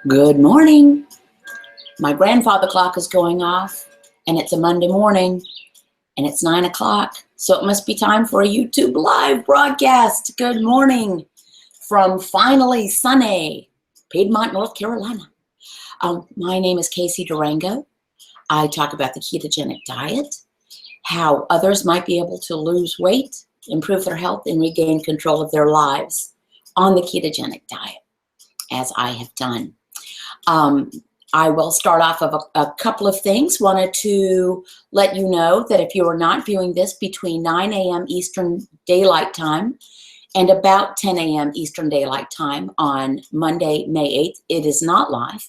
Good morning. My grandfather clock is going off, and it's a Monday morning, and it's 9 o'clock, so it must be time for a YouTube live broadcast. Good morning from finally sunny Piedmont, North Carolina. My name is Casey Durango. I talk about the ketogenic diet, how others might be able to lose weight, improve their health, and regain control of their lives on the ketogenic diet, as I have done. I will start off of a couple of things. Wanted to let you know that if you are not viewing this between 9 a.m. Eastern Daylight Time and about 10 a.m. Eastern Daylight Time on Monday, May 8th, it is not live.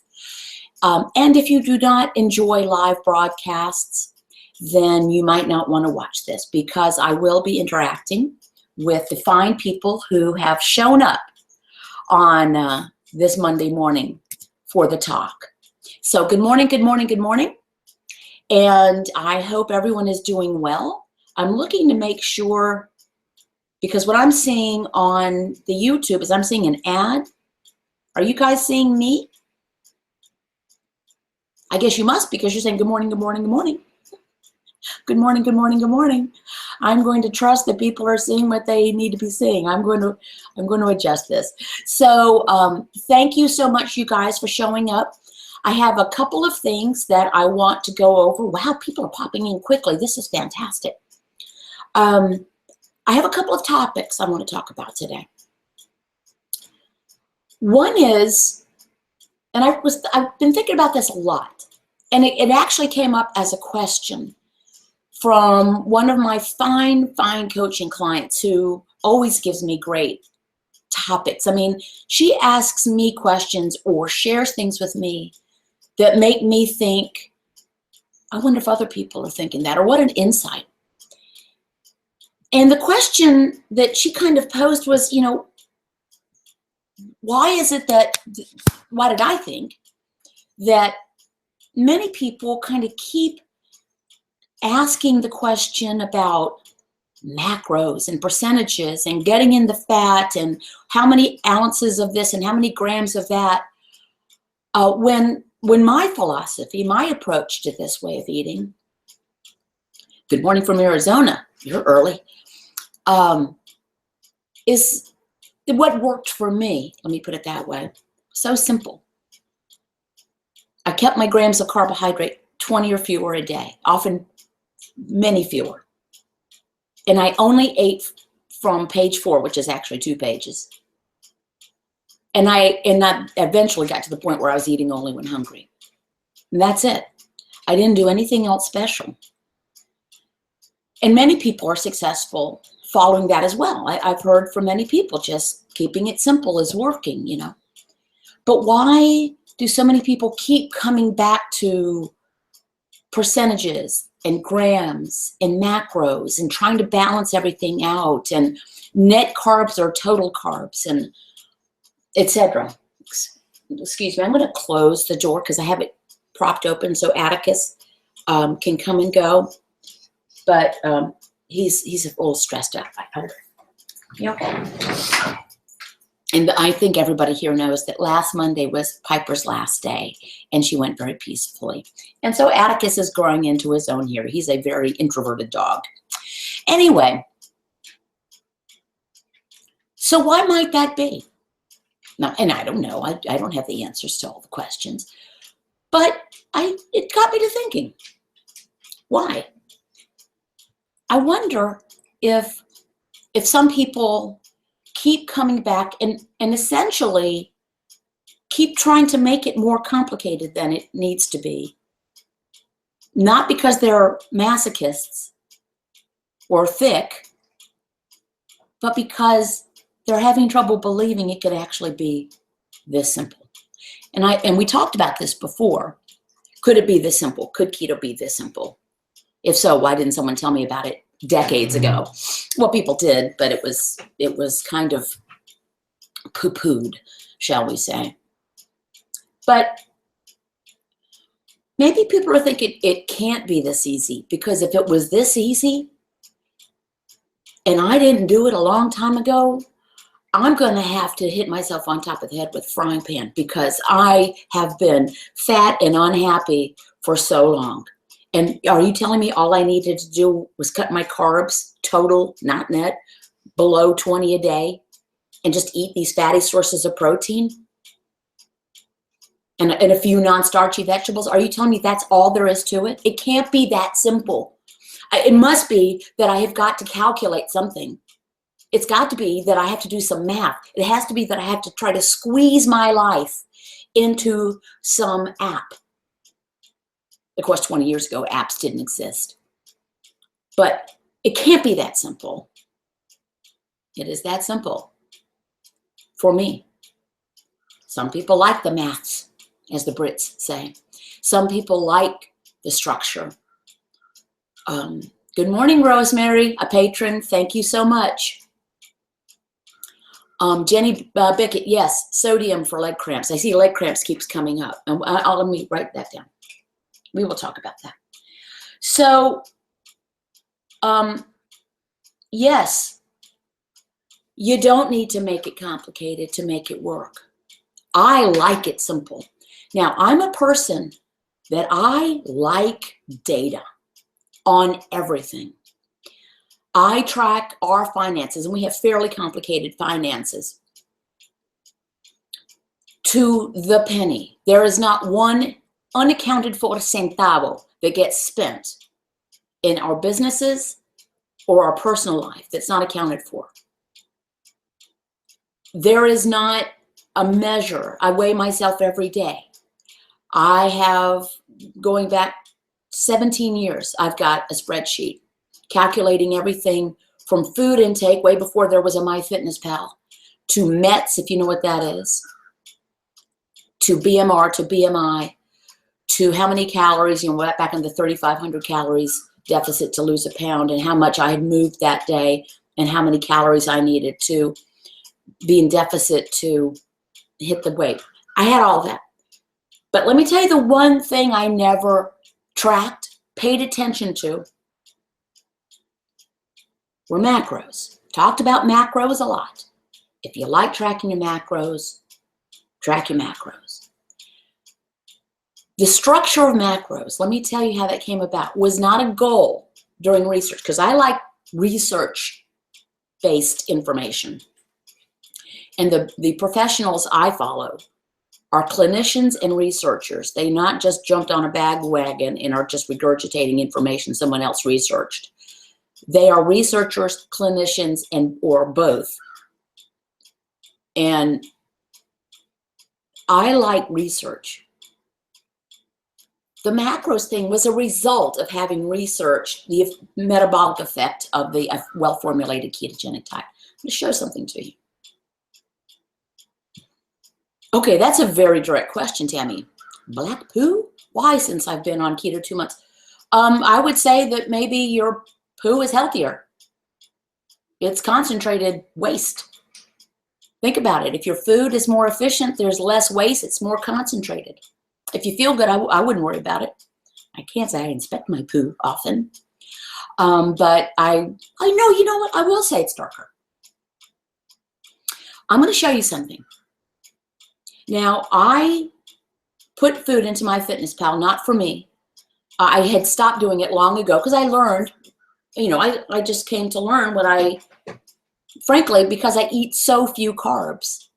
And if you do not enjoy live broadcasts, then you might not want to watch this, because I will be interacting with the fine people who have shown up on this Monday morning for the talk. So good morning, good morning, good morning. And I hope everyone is doing well. I'm looking to make sure, because what I'm seeing on the YouTube is I'm seeing an ad. Are you guys seeing me? I guess you must, because you're saying good morning, good morning, good morning. Good morning, good morning, good morning. I'm going to trust that people are seeing what they need to be seeing. I'm going to adjust this. So thank you so much, you guys, for showing up. I have a couple of things that I want to go over. Wow, people are popping in quickly. This is fantastic. I have a couple of topics I want to talk about today. One is, and I've been thinking about this a lot, and it actually came up as a question from one of my fine coaching clients who always gives me great topics. I mean, she asks me questions or shares things with me that make me think, I wonder if other people are thinking that, or what an insight. And the question that she kind of posed was, why did I think that many people kind of keep asking the question about macros and percentages and getting in the fat and how many ounces of this and how many grams of that, when my philosophy, my approach to this way of eating, good morning from Arizona, you're early, is what worked for me. Let me put it that way. So simple. I kept my grams of carbohydrate 20 or fewer a day, often many fewer. And I only ate from page 4, which is actually 2 pages. And I eventually got to the point where I was eating only when hungry. And that's it. I didn't do anything else special. And many people are successful following that as well. I've heard from many people just keeping it simple is working, But why do so many people keep coming back to percentages and grams and macros and trying to balance everything out and net carbs or total carbs and etc.? Excuse me, I'm going to close the door because I have it propped open so Atticus can come and go. But he's a little stressed out. Okay. And I think everybody here knows that last Monday was Piper's last day, and she went very peacefully. And so Atticus is growing into his own here. He's a very introverted dog. Anyway, so why might that be? Now, and I don't know. I don't have the answers to all the questions. But it got me to thinking, why? I wonder if some people keep coming back and essentially keep trying to make it more complicated than it needs to be. Not because they're masochists or thick, but because they're having trouble believing it could actually be this simple. And we talked about this before. Could it be this simple? Could keto be this simple? If so, why didn't someone tell me about it decades ago? Well, people did, but it was kind of poo-pooed, shall we say. But maybe people are thinking it can't be this easy, because if it was this easy and I didn't do it a long time ago, I'm going to have to hit myself on top of the head with a frying pan because I have been fat and unhappy for so long. And are you telling me all I needed to do was cut my carbs, total, not net, below 20 a day, and just eat these fatty sources of protein and a few non-starchy vegetables? Are you telling me that's all there is to it? It can't be that simple. It must be that I have got to calculate something. It's got to be that I have to do some math. It has to be that I have to try to squeeze my life into some app. Of course, 20 years ago, apps didn't exist. But it can't be that simple. It is that simple for me. Some people like the maths, as the Brits say. Some people like the structure. Good morning, Rosemary, a patron. Thank you so much. Jenny Bickett, yes, sodium for leg cramps. I see leg cramps keeps coming up. And let me write that down. We will talk about that. So, yes, you don't need to make it complicated to make it work. I like it simple. Now, I'm a person that I like data on everything. I track our finances, and we have fairly complicated finances, to the penny. There is not one unaccounted for centavo that gets spent in our businesses or our personal life that's not accounted for. There is not a measure. I weigh myself every day. I have, going back 17 years, I've got a spreadsheet calculating everything from food intake, way before there was a MyFitnessPal, to METs, if you know what that is, to BMR, to BMI, to how many calories, you know, back in the 3,500 calories deficit to lose a pound, and how much I had moved that day, and how many calories I needed to be in deficit to hit the weight. I had all that. But let me tell you the one thing I never tracked, paid attention to, were macros. Talked about macros a lot. If you like tracking your macros, track your macros. The structure of macros, let me tell you how that came about, was not a goal during research, because I like research-based information. And the professionals I follow are clinicians and researchers. They not just jumped on a bandwagon and are just regurgitating information someone else researched. They are researchers, clinicians, or both. And I like research. The macros thing was a result of having researched the metabolic effect of the well-formulated ketogenic diet. I'm going to show something to you. Okay, that's a very direct question, Tammy. Black poo? Why, since I've been on keto 2 months? I would say that maybe your poo is healthier. It's concentrated waste. Think about it. If your food is more efficient, there's less waste. It's more concentrated. If you feel good, I wouldn't worry about it. I can't say I inspect my poo often. But I know, you know what? I will say it's darker. I'm going to show you something. Now, I put food into MyFitnessPal, not for me. I had stopped doing it long ago because I learned, you know, I just came to learn what frankly, because I eat so few carbs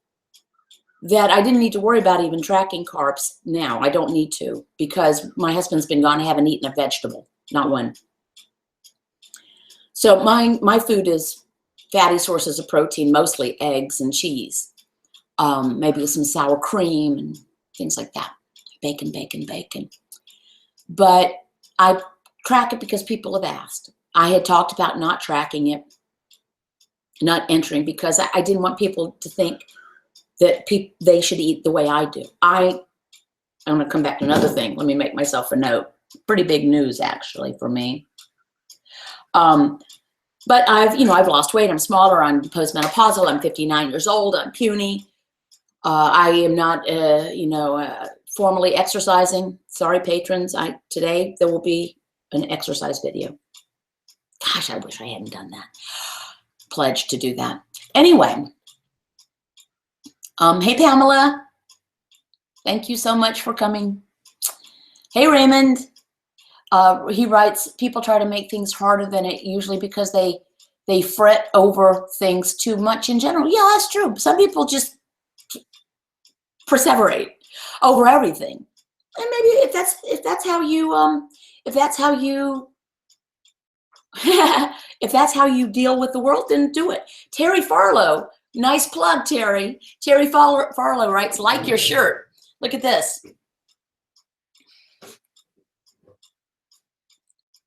that I didn't need to worry about even tracking carbs now. I don't need to, because my husband's been gone. I haven't eaten a vegetable, not one. So my food is fatty sources of protein, mostly eggs and cheese. Maybe with some sour cream and things like that. Bacon. But I track it because people have asked. I had talked about not tracking it, not entering, because I didn't want people to think that they should eat the way I do. I'm going to come back to another thing. Let me make myself a note. Pretty big news, actually, for me. But I've lost weight. I'm smaller. I'm postmenopausal. I'm 59 years old. I'm puny. I am not, formally exercising. Sorry, patrons. Today there will be an exercise video. Gosh, I wish I hadn't done that. Pledged to do that. Anyway, Hey, Pamela. Thank you so much for coming. Hey, Raymond. He writes, people try to make things harder than it usually because they fret over things too much in general. Yeah, that's true. Some people just perseverate over everything. And maybe if that's how you if that's how you if that's how you deal with the world, then do it. Terry Farlow, nice plug, Terry. Terry Farlow writes, like your shirt. Look at this.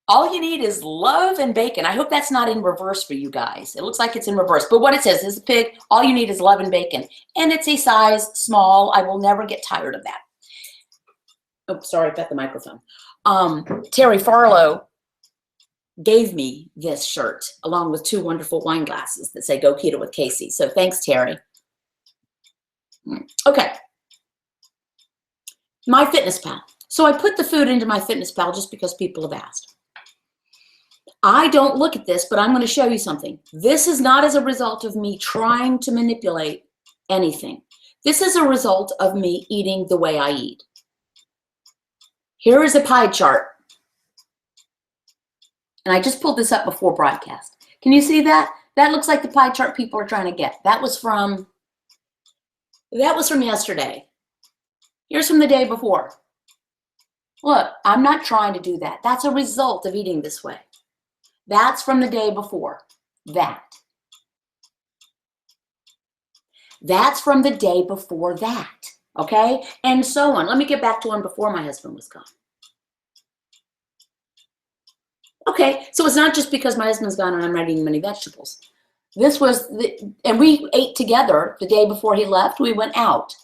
All you need is love and bacon. I hope that's not in reverse for you guys. It looks like it's in reverse. But what it says is a pig, all you need is love and bacon. And it's a size small. I will never get tired of that. Oh, sorry, I got the microphone. Terry Farlow gave me this shirt along with 2 wonderful wine glasses that say Go Keto with Casey. So thanks, Terry. Okay. MyFitnessPal. So I put the food into MyFitnessPal just because people have asked. I don't look at this, but I'm going to show you something. This is not as a result of me trying to manipulate anything. This is a result of me eating the way I eat. Here is a pie chart. And I just pulled this up before broadcast. Can you see that? That looks like the pie chart people are trying to get. That was from yesterday. Here's from the day before. Look, I'm not trying to do that. That's a result of eating this way. That's from the day before. That's from the day before that. Okay? And so on. Let me get back to one before my husband was gone. Okay, so it's not just because my husband's gone and I'm not eating many vegetables. And we ate together the day before he left. We went out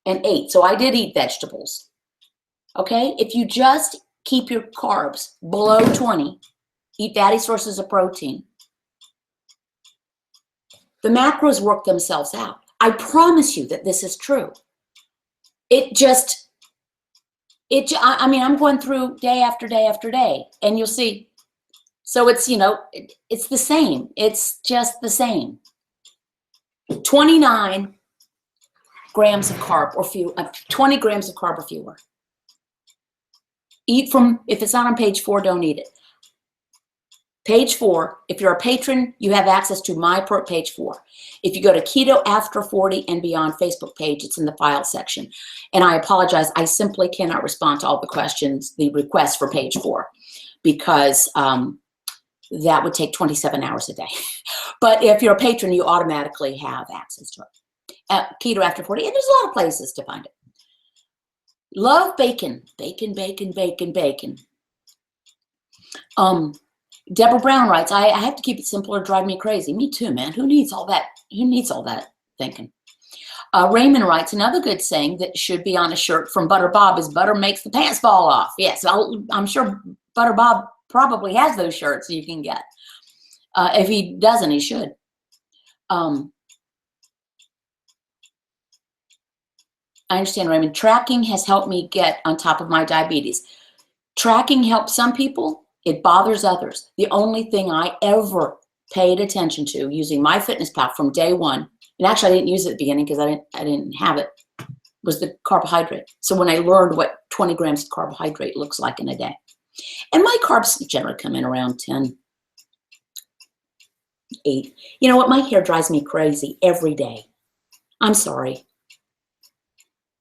and ate. So I did eat vegetables. Okay, if you just keep your carbs below 20, eat fatty sources of protein, the macros work themselves out. I promise you that this is true. I mean, I'm going through day after day after day, and you'll see. So it's, it's the same. It's just the same. 29 grams of carb or fewer, 20 grams of carb or fewer. Eat from, if it's not on page 4, don't eat it. Page 4, if you're a patron, you have access to my page 4. If you go to Keto After 40 and Beyond Facebook page, it's in the file section. And I apologize, I simply cannot respond to all the questions, the requests for page 4, because that would take 27 hours a day. But if you're a patron, you automatically have access to it. Keto After 40, and there's a lot of places to find it. Love bacon. Bacon, bacon, bacon, bacon. Deborah Brown writes, I have to keep it simple or drive me crazy. Me too, man. Who needs all that? Who needs all that thinking? Raymond writes, another good saying that should be on a shirt from Butter Bob is butter makes the pants fall off. Yes, I'm sure Butter Bob probably has those shirts you can get. If he doesn't, he should. I understand, Raymond. Tracking has helped me get on top of my diabetes. Tracking helps some people. It bothers others. The only thing I ever paid attention to using MyFitnessPal from day one, and actually I didn't use it at the beginning because I didn't have it, was the carbohydrate. So when I learned what 20 grams of carbohydrate looks like in a day. And my carbs generally come in around 10, 8. You know what? My hair drives me crazy every day. I'm sorry.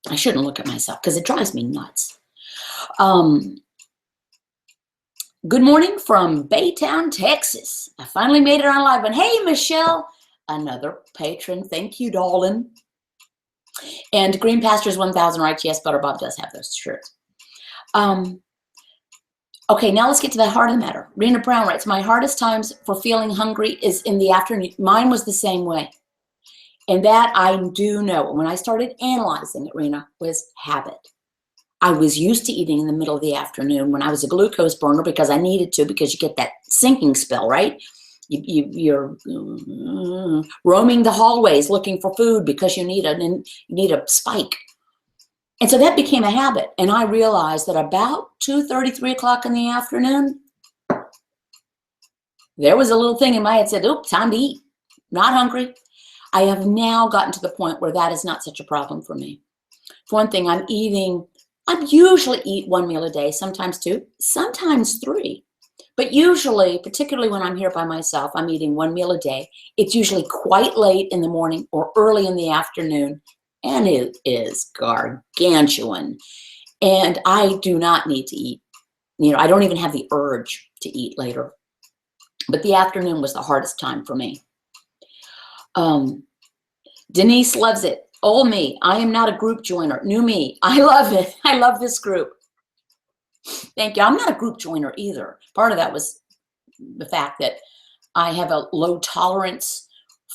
I shouldn't look at myself because it drives me nuts. Good morning from Baytown, Texas. I finally made it on live. And hey, Michelle, another patron. Thank you, darling. And Green Pastures 1000 writes, yes, Butter Bob does have those shirts. Okay, now let's get to the heart of the matter. Rena Brown writes, my hardest times for feeling hungry is in the afternoon. Mine was the same way. And that I do know. When I started analyzing it, Rena, was habit. I was used to eating in the middle of the afternoon when I was a glucose burner because I needed to, because you get that sinking spell, right? You're roaming the hallways looking for food because you need a spike. And so that became a habit. And I realized that about 2:30, 3 o'clock in the afternoon, there was a little thing in my head that said, "Oop, time to eat. Not hungry." I have now gotten to the point where that is not such a problem for me. For one thing, I usually eat 1 meal a day, sometimes 2, sometimes 3. But usually, particularly when I'm here by myself, I'm eating 1 meal a day. It's usually quite late in the morning or early in the afternoon, and it is gargantuan. And I do not need to eat. I don't even have the urge to eat later. But the afternoon was the hardest time for me. Denise loves it. Old me. I am not a group joiner. New me. I love it. I love this group. Thank you. I'm not a group joiner either. Part of that was the fact that I have a low tolerance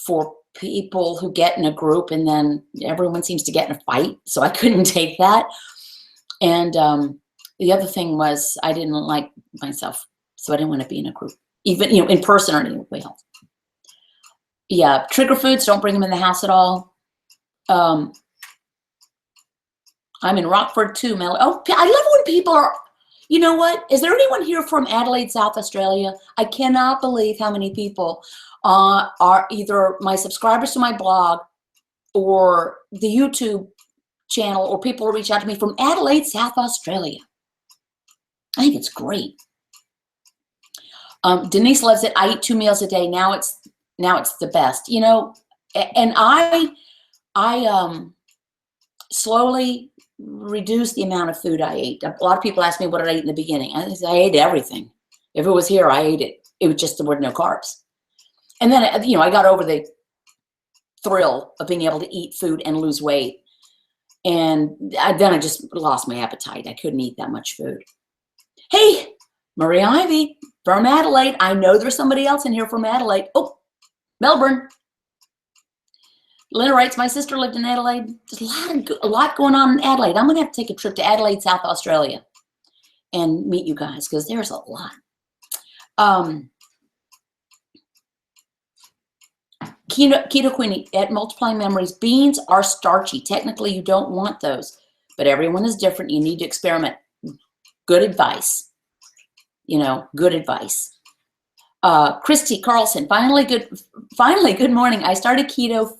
for people who get in a group and then everyone seems to get in a fight. So I couldn't take that. And the other thing was I didn't like myself. So I didn't want to be in a group, even, in person or anyway else. Yeah. Trigger foods, don't bring them in the house at all. I'm in Rockford too, Mel. Oh, I love when people are, you know what? Is there anyone here from Adelaide, South Australia? I cannot believe how many people are either my subscribers to my blog or the YouTube channel, or people who reach out to me from Adelaide, South Australia. I think it's great. Denise loves it. I eat 2 meals a day. Now it's the best, and I slowly reduce the amount of food I ate. A lot of people ask me what did I eat in the beginning. I ate everything. If it was here, I ate it. It was just there were no carbs. And then, I got over the thrill of being able to eat food and lose weight. And then I just lost my appetite. I couldn't eat that much food. Hey, Maria Ivy from Adelaide. I know there's somebody else in here from Adelaide. Oh, Melbourne. Linda writes, my sister lived in Adelaide. There's a lot going on in Adelaide. I'm going to have to take a trip to Adelaide, South Australia and meet you guys because there's a lot. Keto Queenie, at Multiplying Memories, beans are starchy. Technically, you don't want those, but everyone is different. You need to experiment. Good advice. Good advice. Christy Carlson, finally, good morning. I started keto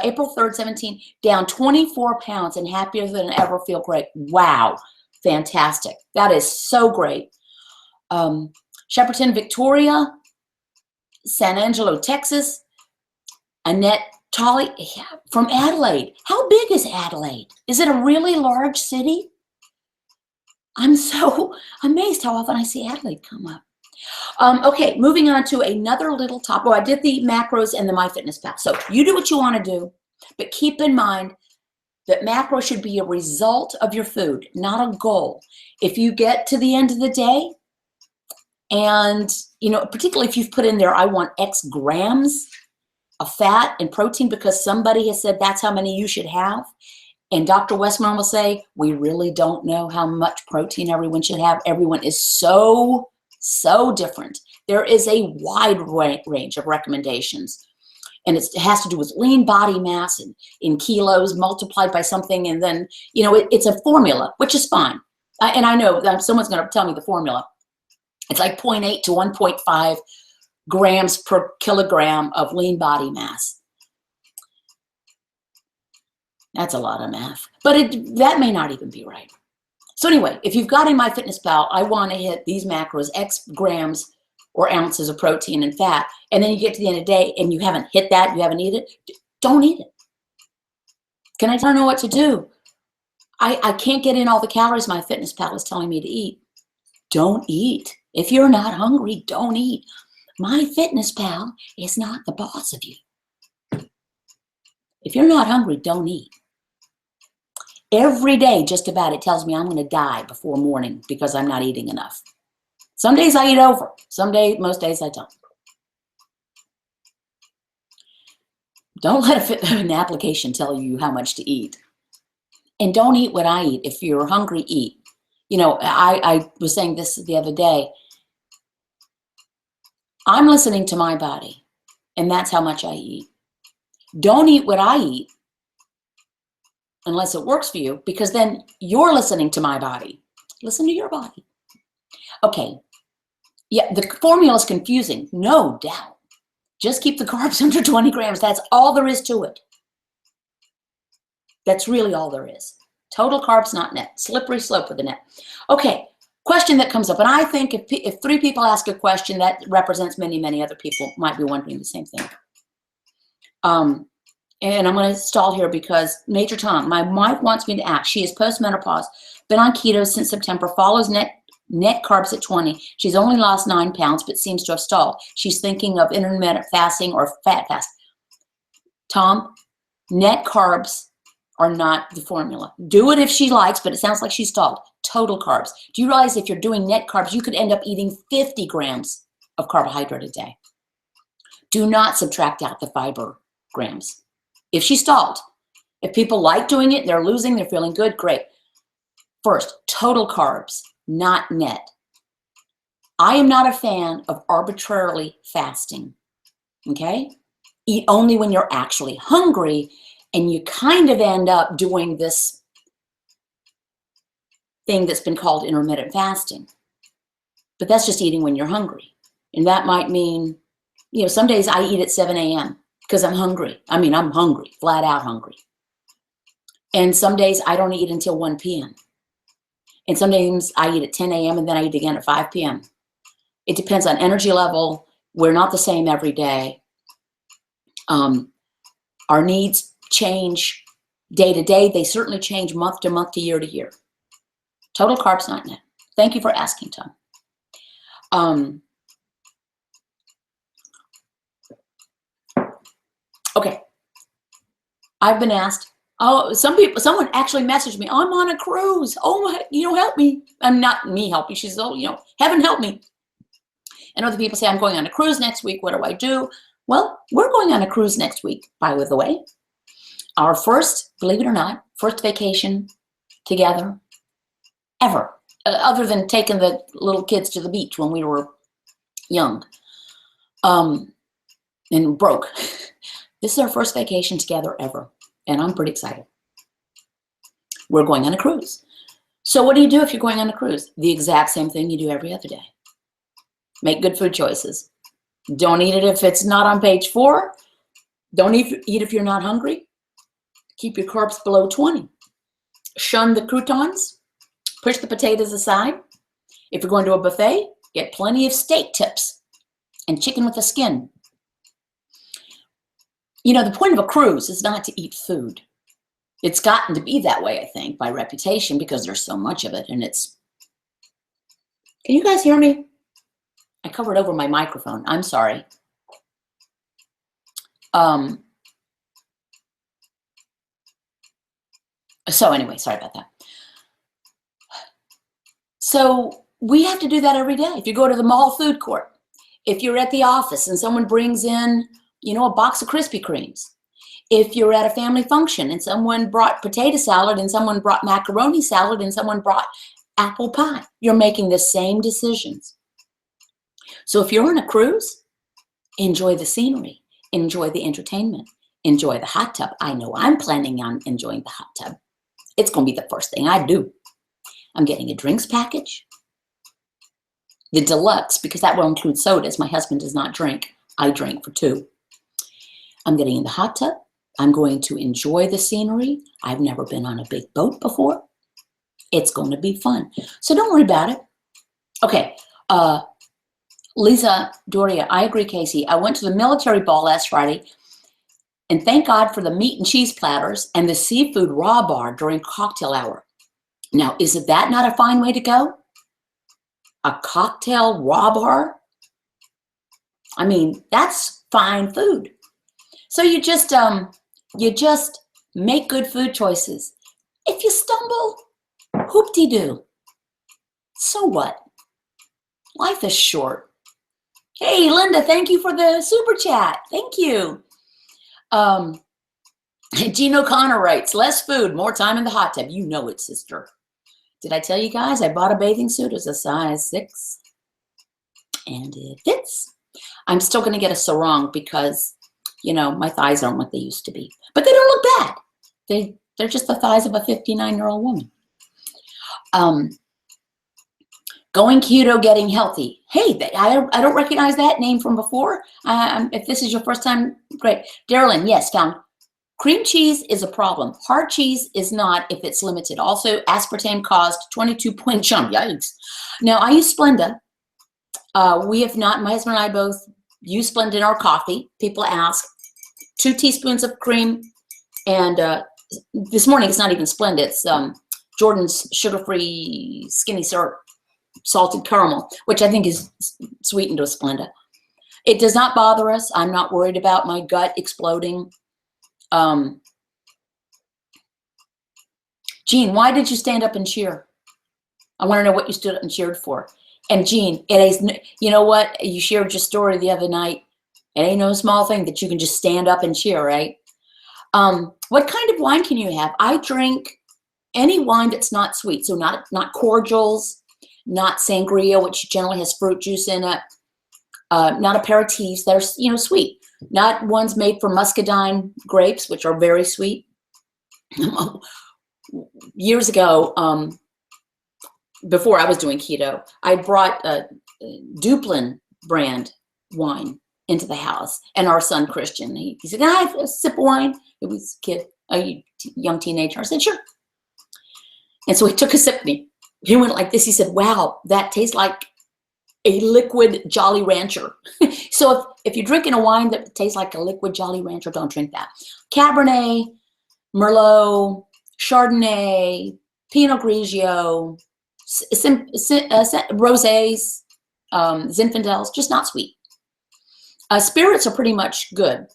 April 3rd, 17, down 24 pounds and happier than ever, feel great. Wow. Fantastic. That is so great. Shepperton, Victoria, San Angelo, Texas, Annette Tolley from Adelaide. How big is Adelaide? Is it a really large city? I'm so amazed how often I see Adelaide come up. Okay, moving on to another little topic. I did the macros and the MyFitnessPal. So you do what you want to do, but keep in mind that macro should be a result of your food, not a goal. If you get to the end of the day and, particularly if you've put in there, I want X grams of fat and protein because somebody has said that's how many you should have. And Dr. Westman will say, we really don't know how much protein everyone should have. Everyone is so different. There is a wide range of recommendations. And it has to do with lean body mass and in kilos multiplied by something. And then, it's a formula, which is fine. And I know that someone's going to tell me the formula. It's like 0.8 to 1.5 grams per kilogram of lean body mass. That's a lot of math, but that may not even be right. So anyway, if you've got in MyFitnessPal, I want to hit these macros, X grams or ounces of protein and fat, and then you get to the end of the day and you haven't hit that, you haven't eaten it, don't eat it. I don't know what to do. I can't get in all the calories MyFitnessPal is telling me to eat. Don't eat. If you're not hungry, don't eat. MyFitnessPal is not the boss of you. If you're not hungry, don't eat. Every day, just about, it tells me I'm going to die before morning because I'm not eating enough. Some days I eat over. Most days I don't. Don't let an application tell you how much to eat. And don't eat what I eat. If you're hungry, eat. I was saying this the other day. I'm listening to my body, and that's how much I eat. Don't eat what I eat unless it works for you, because then you're listening to my body. Listen to your body. Okay. Yeah, the formula is confusing, no doubt. Just keep the carbs under 20 grams. That's all there is to it. That's really all there is. Total carbs, not net. Slippery slope with the net. Okay, question that comes up. And I think if 3 people ask a question, that represents many, many other people might be wondering the same thing. And I'm going to stall here because Major Tom, my wife wants me to ask. She is postmenopause, been on keto since September, follows net carbs at 20. She's only lost 9 pounds, but seems to have stalled. She's thinking of intermittent fasting or fat fast. Tom, net carbs are not the formula. Do it if she likes, but it sounds like she's stalled. Total carbs. Do you realize if you're doing net carbs, you could end up eating 50 grams of carbohydrate a day? Do not subtract out the fiber grams. If she stalled, if people like doing it, they're losing, they're feeling good, great. First, total carbs, not net. I am not a fan of arbitrarily fasting, okay? Eat only when you're actually hungry, and you kind of end up doing this thing that's been called intermittent fasting. But that's just eating when you're hungry. And that might mean, some days I eat at 7 a.m. because I'm hungry. I mean, I'm hungry, flat out hungry. And some days I don't eat until 1 p.m. And sometimes I eat at 10 a.m. and then I eat again at 5 p.m. It depends on energy level. We're not the same every day. Our needs change day to day. They certainly change month to month to year. Total carbs, not net. Thank you for asking, Tom. Okay. I've been asked, someone actually messaged me, I'm on a cruise. Oh, help me. I'm not me help you. She's, heaven help me. And other people say, I'm going on a cruise next week. What do I do? Well, we're going on a cruise next week, by the way. Our first, believe it or not, first vacation together ever, other than taking the little kids to the beach when we were young and broke. This is our first vacation together ever, and I'm pretty excited. We're going on a cruise. So what do you do if you're going on a cruise? The exact same thing you do every other day. Make good food choices. Don't eat it if it's not on page 4. Don't eat if you're not hungry. Keep your carbs below 20. Shun the croutons. Push the potatoes aside. If you're going to a buffet, get plenty of steak tips and chicken with the skin. The point of a cruise is not to eat food. It's gotten to be that way, I think, by reputation because there's so much of it. And it's... Can you guys hear me? I covered over my microphone. I'm sorry. So anyway, sorry about that. So we have to do that every day. If you go to the mall food court, if you're at the office and someone brings in, a box of Krispy Kremes, if you're at a family function and someone brought potato salad and someone brought macaroni salad and someone brought apple pie, you're making the same decisions. So if you're on a cruise, enjoy the scenery, enjoy the entertainment, enjoy the hot tub. I know I'm planning on enjoying the hot tub. It's going to be the first thing I do. I'm getting a drinks package, the deluxe, because that will include sodas. My husband does not drink. I drink for 2. I'm getting in the hot tub. I'm going to enjoy the scenery. I've never been on a big boat before. It's going to be fun. So don't worry about it. Okay. Lisa Doria, I agree, Casey. I went to the military ball last Friday, and thank God for the meat and cheese platters and the seafood raw bar during cocktail hour. Now, isn't that not a fine way to go? A cocktail raw bar? I mean, that's fine food. So you just make good food choices. If you stumble, whoop-de-doo. So what? Life is short. Hey, Linda, thank you for the super chat. Thank you. Gene O'Connor writes, less food, more time in the hot tub. You know it, sister. Did I tell you guys I bought a bathing suit? It's a size 6. And it fits. I'm still going to get a sarong because, my thighs aren't what they used to be. But they don't look bad. They're just the thighs of a 59-year-old woman. Going keto, getting healthy. Hey, I don't recognize that name from before. If this is your first time, great. Darylyn, yes, found. Cream cheese is a problem. Hard cheese is not if it's limited. Also, aspartame caused 22-point jump. Yikes. Now, I use Splenda. We have not, my husband and I both use Splenda in our coffee. People ask. 2 teaspoons of cream. And this morning, it's not even Splenda. It's Jordan's sugar-free skinny syrup, salted caramel, which I think is sweetened with Splenda. It does not bother us. I'm not worried about my gut exploding. Jean, why did you stand up and cheer? I want to know what you stood up and cheered for. And Jean, it is, you know what? You shared your story the other night. It ain't no small thing that you can just stand up and cheer, right? What kind of wine can you have? I drink any wine that's not sweet. So not cordials, not sangria, which generally has fruit juice in it. Not aperitifs that are, sweet. Not ones made from muscadine grapes, which are very sweet. Years ago, before I was doing keto, I brought a Duplin brand wine into the house, and our son Christian, he said, "Can I have a sip of wine?" It was a young teenager. I said, "Sure." And so he took a sip, and he went like this. He said, "Wow, that tastes like a liquid Jolly Rancher." So if you're drinking a wine that tastes like a liquid Jolly Rancher, don't drink that. Cabernet, Merlot, Chardonnay, Pinot Grigio, rosés, Zinfandels, just not sweet. Spirits are pretty much good.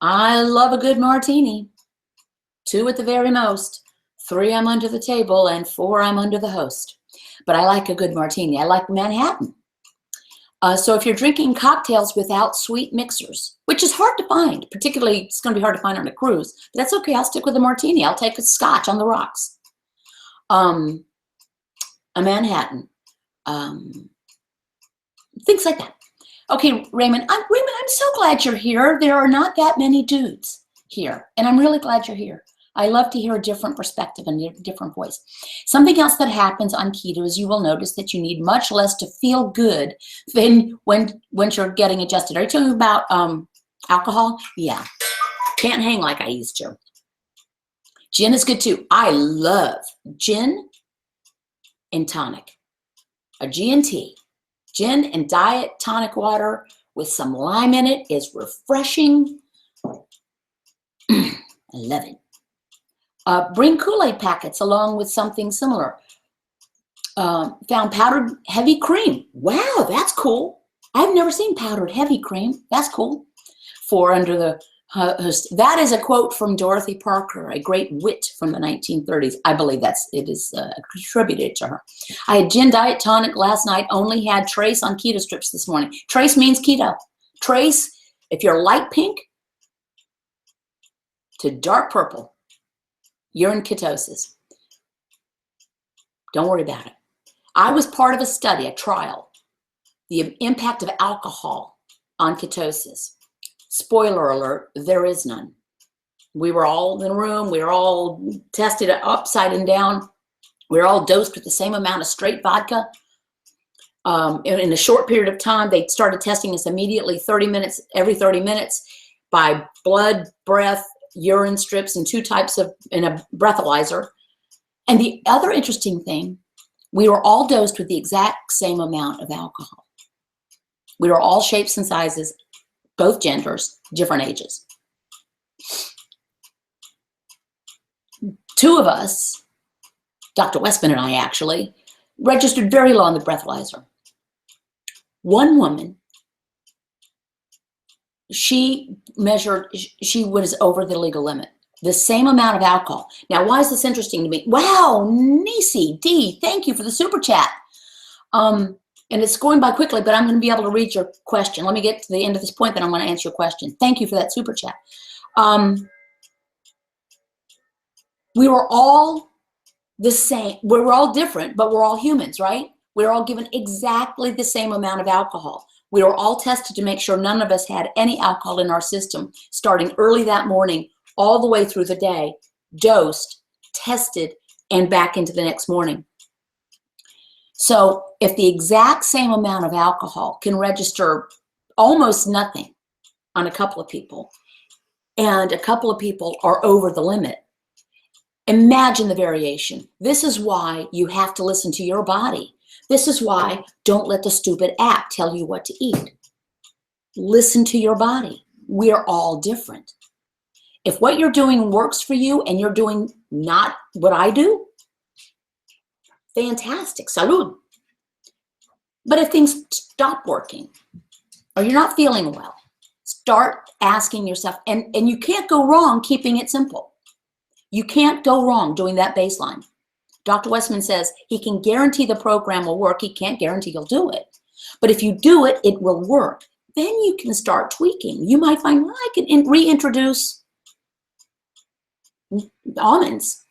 I love a good martini. 2 at the very most. 3 I'm under the table, and 4 I'm under the host. But I like a good martini. I like Manhattan. So if you're drinking cocktails without sweet mixers, which is hard to find, particularly it's going to be hard to find on a cruise, but that's okay. I'll stick with a martini. I'll take a scotch on the rocks. A Manhattan. Things like that. Okay, Raymond, I'm so glad you're here. There are not that many dudes here, and I'm really glad you're here. I love to hear a different perspective and a different voice. Something else that happens on keto is you will notice that you need much less to feel good than when you're getting adjusted. Are you talking about alcohol? Yeah, can't hang like I used to. Gin is good too. I love gin and tonic, a G&T. Gin and diet tonic water with some lime in it is refreshing. I love it. Bring Kool-Aid packets along with something similar. Found powdered heavy cream. Wow, that's cool. I've never seen powdered heavy cream. That's cool. 4 under the host. That is a quote from Dorothy Parker, a great wit from the 1930s. I believe it is attributed to her. I had gin diet tonic last night. Only had trace on keto strips this morning. Trace means keto. Trace, if you're light pink to dark purple, you're in ketosis. Don't worry about it. I was part of a study, a trial, the impact of alcohol on ketosis. Spoiler alert, there is none. We were all in a room. We were all tested upside and down. We were all dosed with the same amount of straight vodka. In a short period of time, they started testing us immediately, every 30 minutes by blood, breath, urine strips, and 2 types in a breathalyzer. And the other interesting thing, we were all dosed with the exact same amount of alcohol. We were all shapes and sizes, both genders, different ages. 2 of us, Dr. Westman and I actually, registered very low on the breathalyzer. One woman, she was over the legal limit. The same amount of alcohol. Now, why is this interesting to me? Wow, Nisi D, thank you for the super chat. And it's going by quickly, but I'm going to be able to read your question. Let me get to the end of this point, then I'm going to answer your question. Thank you for that super chat. We were all the same. We were all different, but we're all humans, right? We were all given exactly the same amount of alcohol. We were all tested to make sure none of us had any alcohol in our system, starting early that morning, all the way through the day, dosed, tested, and back into the next morning. So if the exact same amount of alcohol can register almost nothing on a couple of people, and a couple of people are over the limit, imagine the variation. This is why you have to listen to your body. This is why don't let the stupid app tell you what to eat. Listen to your body. We're all different. If what you're doing works for you and you're doing not what I do, fantastic, salud. But if things stop working or you're not feeling well, start asking yourself, and you can't go wrong keeping it simple. You can't go wrong doing that baseline. Dr. Westman says he can guarantee the program will work. He can't guarantee you'll do it. But if you do it, it will work. Then you can start tweaking. You might find, well, I can reintroduce almonds,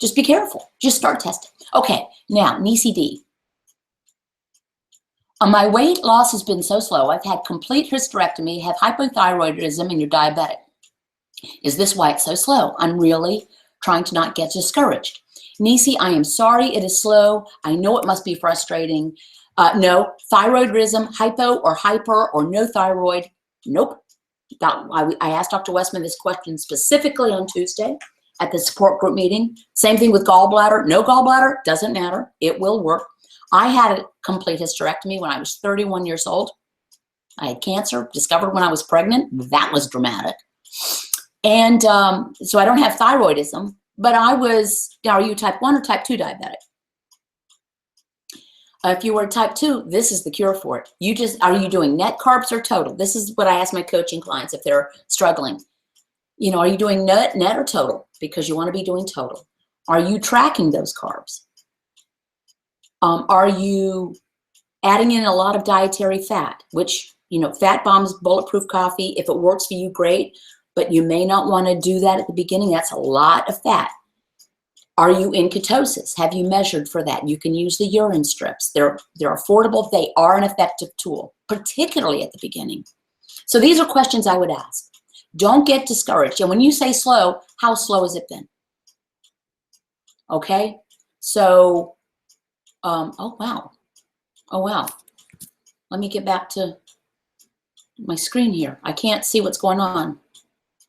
just be careful. Just start testing. Okay, now, Nisi D. My weight loss has been so slow. I've had complete hysterectomy, have hypothyroidism, and you're diabetic. Is this why it's so slow? I'm really trying to not get discouraged. Nisi, I am sorry it is slow. I know it must be frustrating. No, thyroidism, hypo or hyper or no thyroid. Nope. I asked Dr. Westman this question specifically on Tuesday at the support group meeting. Same thing with gallbladder. No gallbladder, doesn't matter. It will work. I had a complete hysterectomy when I was 31 years old. I had cancer, discovered when I was pregnant. That was dramatic. And so I don't have thyroidism, but are you type 1 or type 2 diabetic? If you were type 2, this is the cure for it. Are you doing net carbs or total? This is what I ask my coaching clients if they're struggling. Are you doing net or total? Because you want to be doing total. Are you tracking those carbs? Are you adding in a lot of dietary fat, which, fat bombs, bulletproof coffee, if it works for you, great, but you may not want to do that at the beginning. That's a lot of fat. Are you in ketosis? Have you measured for that? You can use the urine strips. They're affordable. They are an effective tool, particularly at the beginning. So these are questions I would ask. Don't get discouraged. And when you say slow, how slow has it been? Okay, so oh wow, let me get back to my screen here. I can't see what's going on.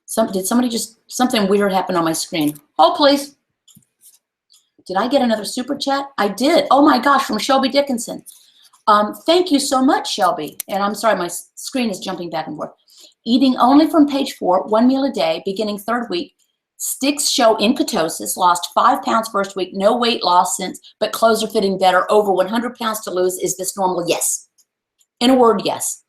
Something weird happened on my screen. Hold please. Did I get another super chat? I did. Oh my gosh, from Shelby Dickinson. Thank you so much, Shelby. And I'm sorry, my screen is jumping back and forth. Eating only from page 4, 1 meal a day, beginning 3rd week. Sticks show in ketosis, lost 5 pounds first week, no weight loss since, but clothes are fitting better, over 100 pounds to lose. Is this normal? Yes. In a word, yes.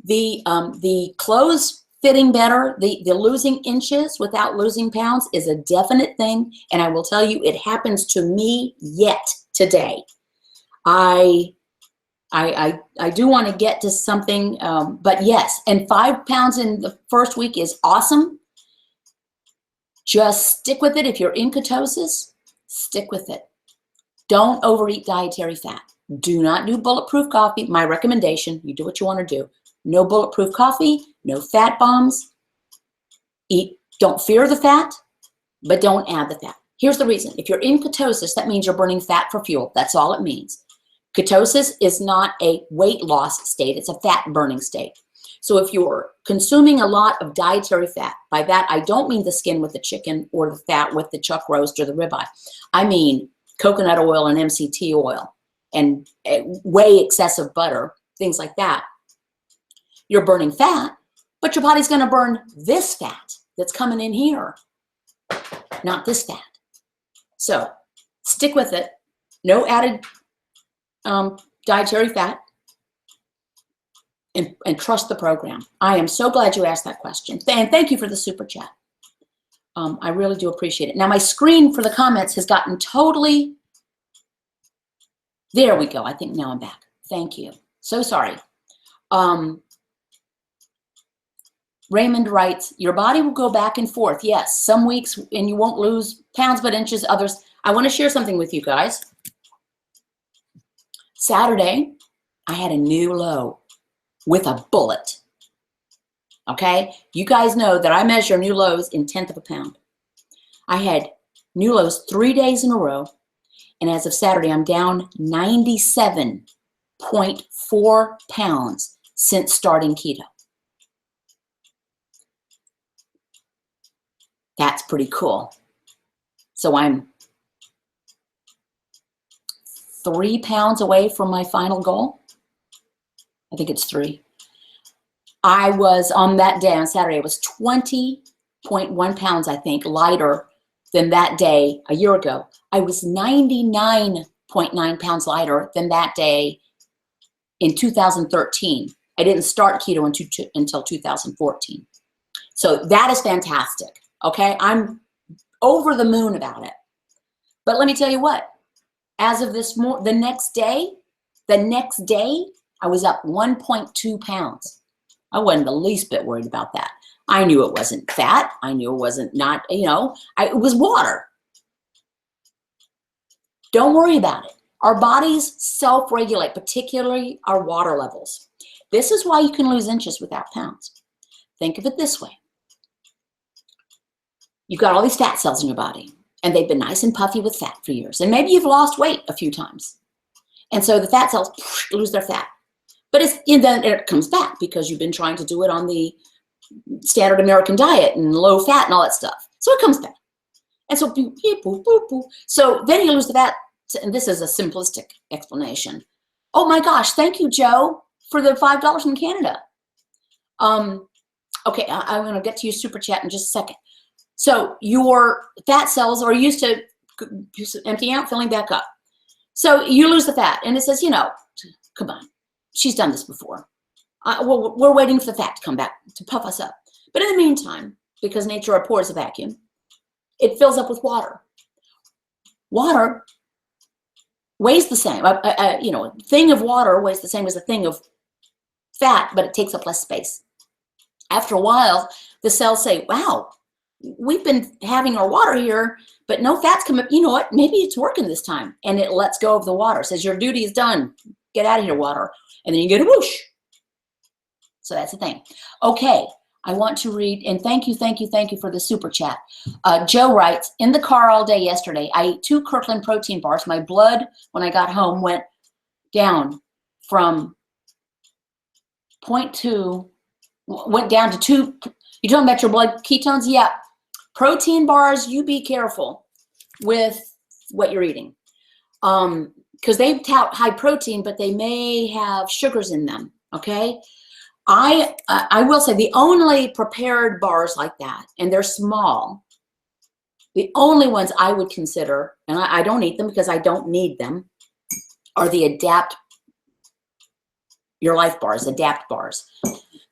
The clothes fitting better, the losing inches without losing pounds is a definite thing. And I will tell you, it happens to me yet today. I do want to get to something, but yes. And 5 pounds in the first week is awesome. Just stick with it. If you're in ketosis, stick with it. Don't overeat dietary fat. Do not do bulletproof coffee. My recommendation, you do what you want to do. No bulletproof coffee, no fat bombs. Don't fear the fat, but don't add the fat. Here's the reason. If you're in ketosis, that means you're burning fat for fuel. That's all it means. Ketosis is not a weight loss state. It's a fat burning state. So if you're consuming a lot of dietary fat, by that I don't mean the skin with the chicken or the fat with the chuck roast or the ribeye. I mean coconut oil and MCT oil and way excessive butter, things like that. You're burning fat, but your body's going to burn this fat that's coming in here, not this fat. So stick with it. No added dietary fat. And trust the program. I am so glad you asked that question. And thank you for the super chat. I really do appreciate it. Now my screen for the comments has gotten totally, there we go. I think now I'm back. Thank you. So sorry. Raymond writes, your body will go back and forth. Yes, some weeks and you won't lose pounds but inches, others. I want to share something with you guys. Saturday, I had a new low. With a bullet. Okay? You guys know that I measure new lows in 1/10 of a pound. I had new lows 3 days in a row, And as of Saturday, I'm down 97.4 pounds since starting keto. That's pretty cool. So I'm 3 pounds away from my final goal. I think it's 3. I was on that day, on Saturday, I was 20.1 pounds, I think, lighter than that day a year ago. I was 99.9 pounds lighter than that day in 2013. I didn't start keto until 2014. So that is fantastic, okay? I'm over the moon about it. But let me tell you what, as of the next day, I was up 1.2 pounds. I wasn't the least bit worried about that. I knew it wasn't fat. I knew it wasn't it was water. Don't worry about it. Our bodies self-regulate, particularly our water levels. This is why you can lose inches without pounds. Think of it this way. You've got all these fat cells in your body, and they've been nice and puffy with fat for years. And maybe you've lost weight a few times. And so the fat cells lose their fat. But then it comes back because you've been trying to do it on the standard American diet and low fat and all that stuff. So it comes back. And so, so then you lose the fat. And this is a simplistic explanation. Oh my gosh, thank you, Joe, for the $5 from Canada. Okay, I'm going to get to your super chat in just a second. So your fat cells are used to emptying out, filling back up. So you lose the fat, and it says, come on, she's done this before. We're waiting for the fat to come back to puff us up. But in the meantime, because nature abhors a vacuum, it fills up with water. Water weighs the same. A thing of water weighs the same as a thing of fat, but it takes up less space. After a while, the cells say, wow, we've been having our water here, but no fat's come up. You know what? Maybe it's working this time. And it lets go of the water. Says, your duty is done. Get out of here, water. And then you get a whoosh. So that's the thing. Okay. I want to read, and thank you for the super chat. Joe writes, in the car all day yesterday, I ate 2 Kirkland protein bars. My blood, when I got home, went down from 0.2, went down to 2. You talking about your blood ketones? Yeah. Protein bars, you be careful with what you're eating. Because they tout high protein, but they may have sugars in them, okay? I will say the only prepared bars like that, and they're small, the only ones I would consider, and I don't eat them because I don't need them, are the Adapt Your Life bars, Adapt bars.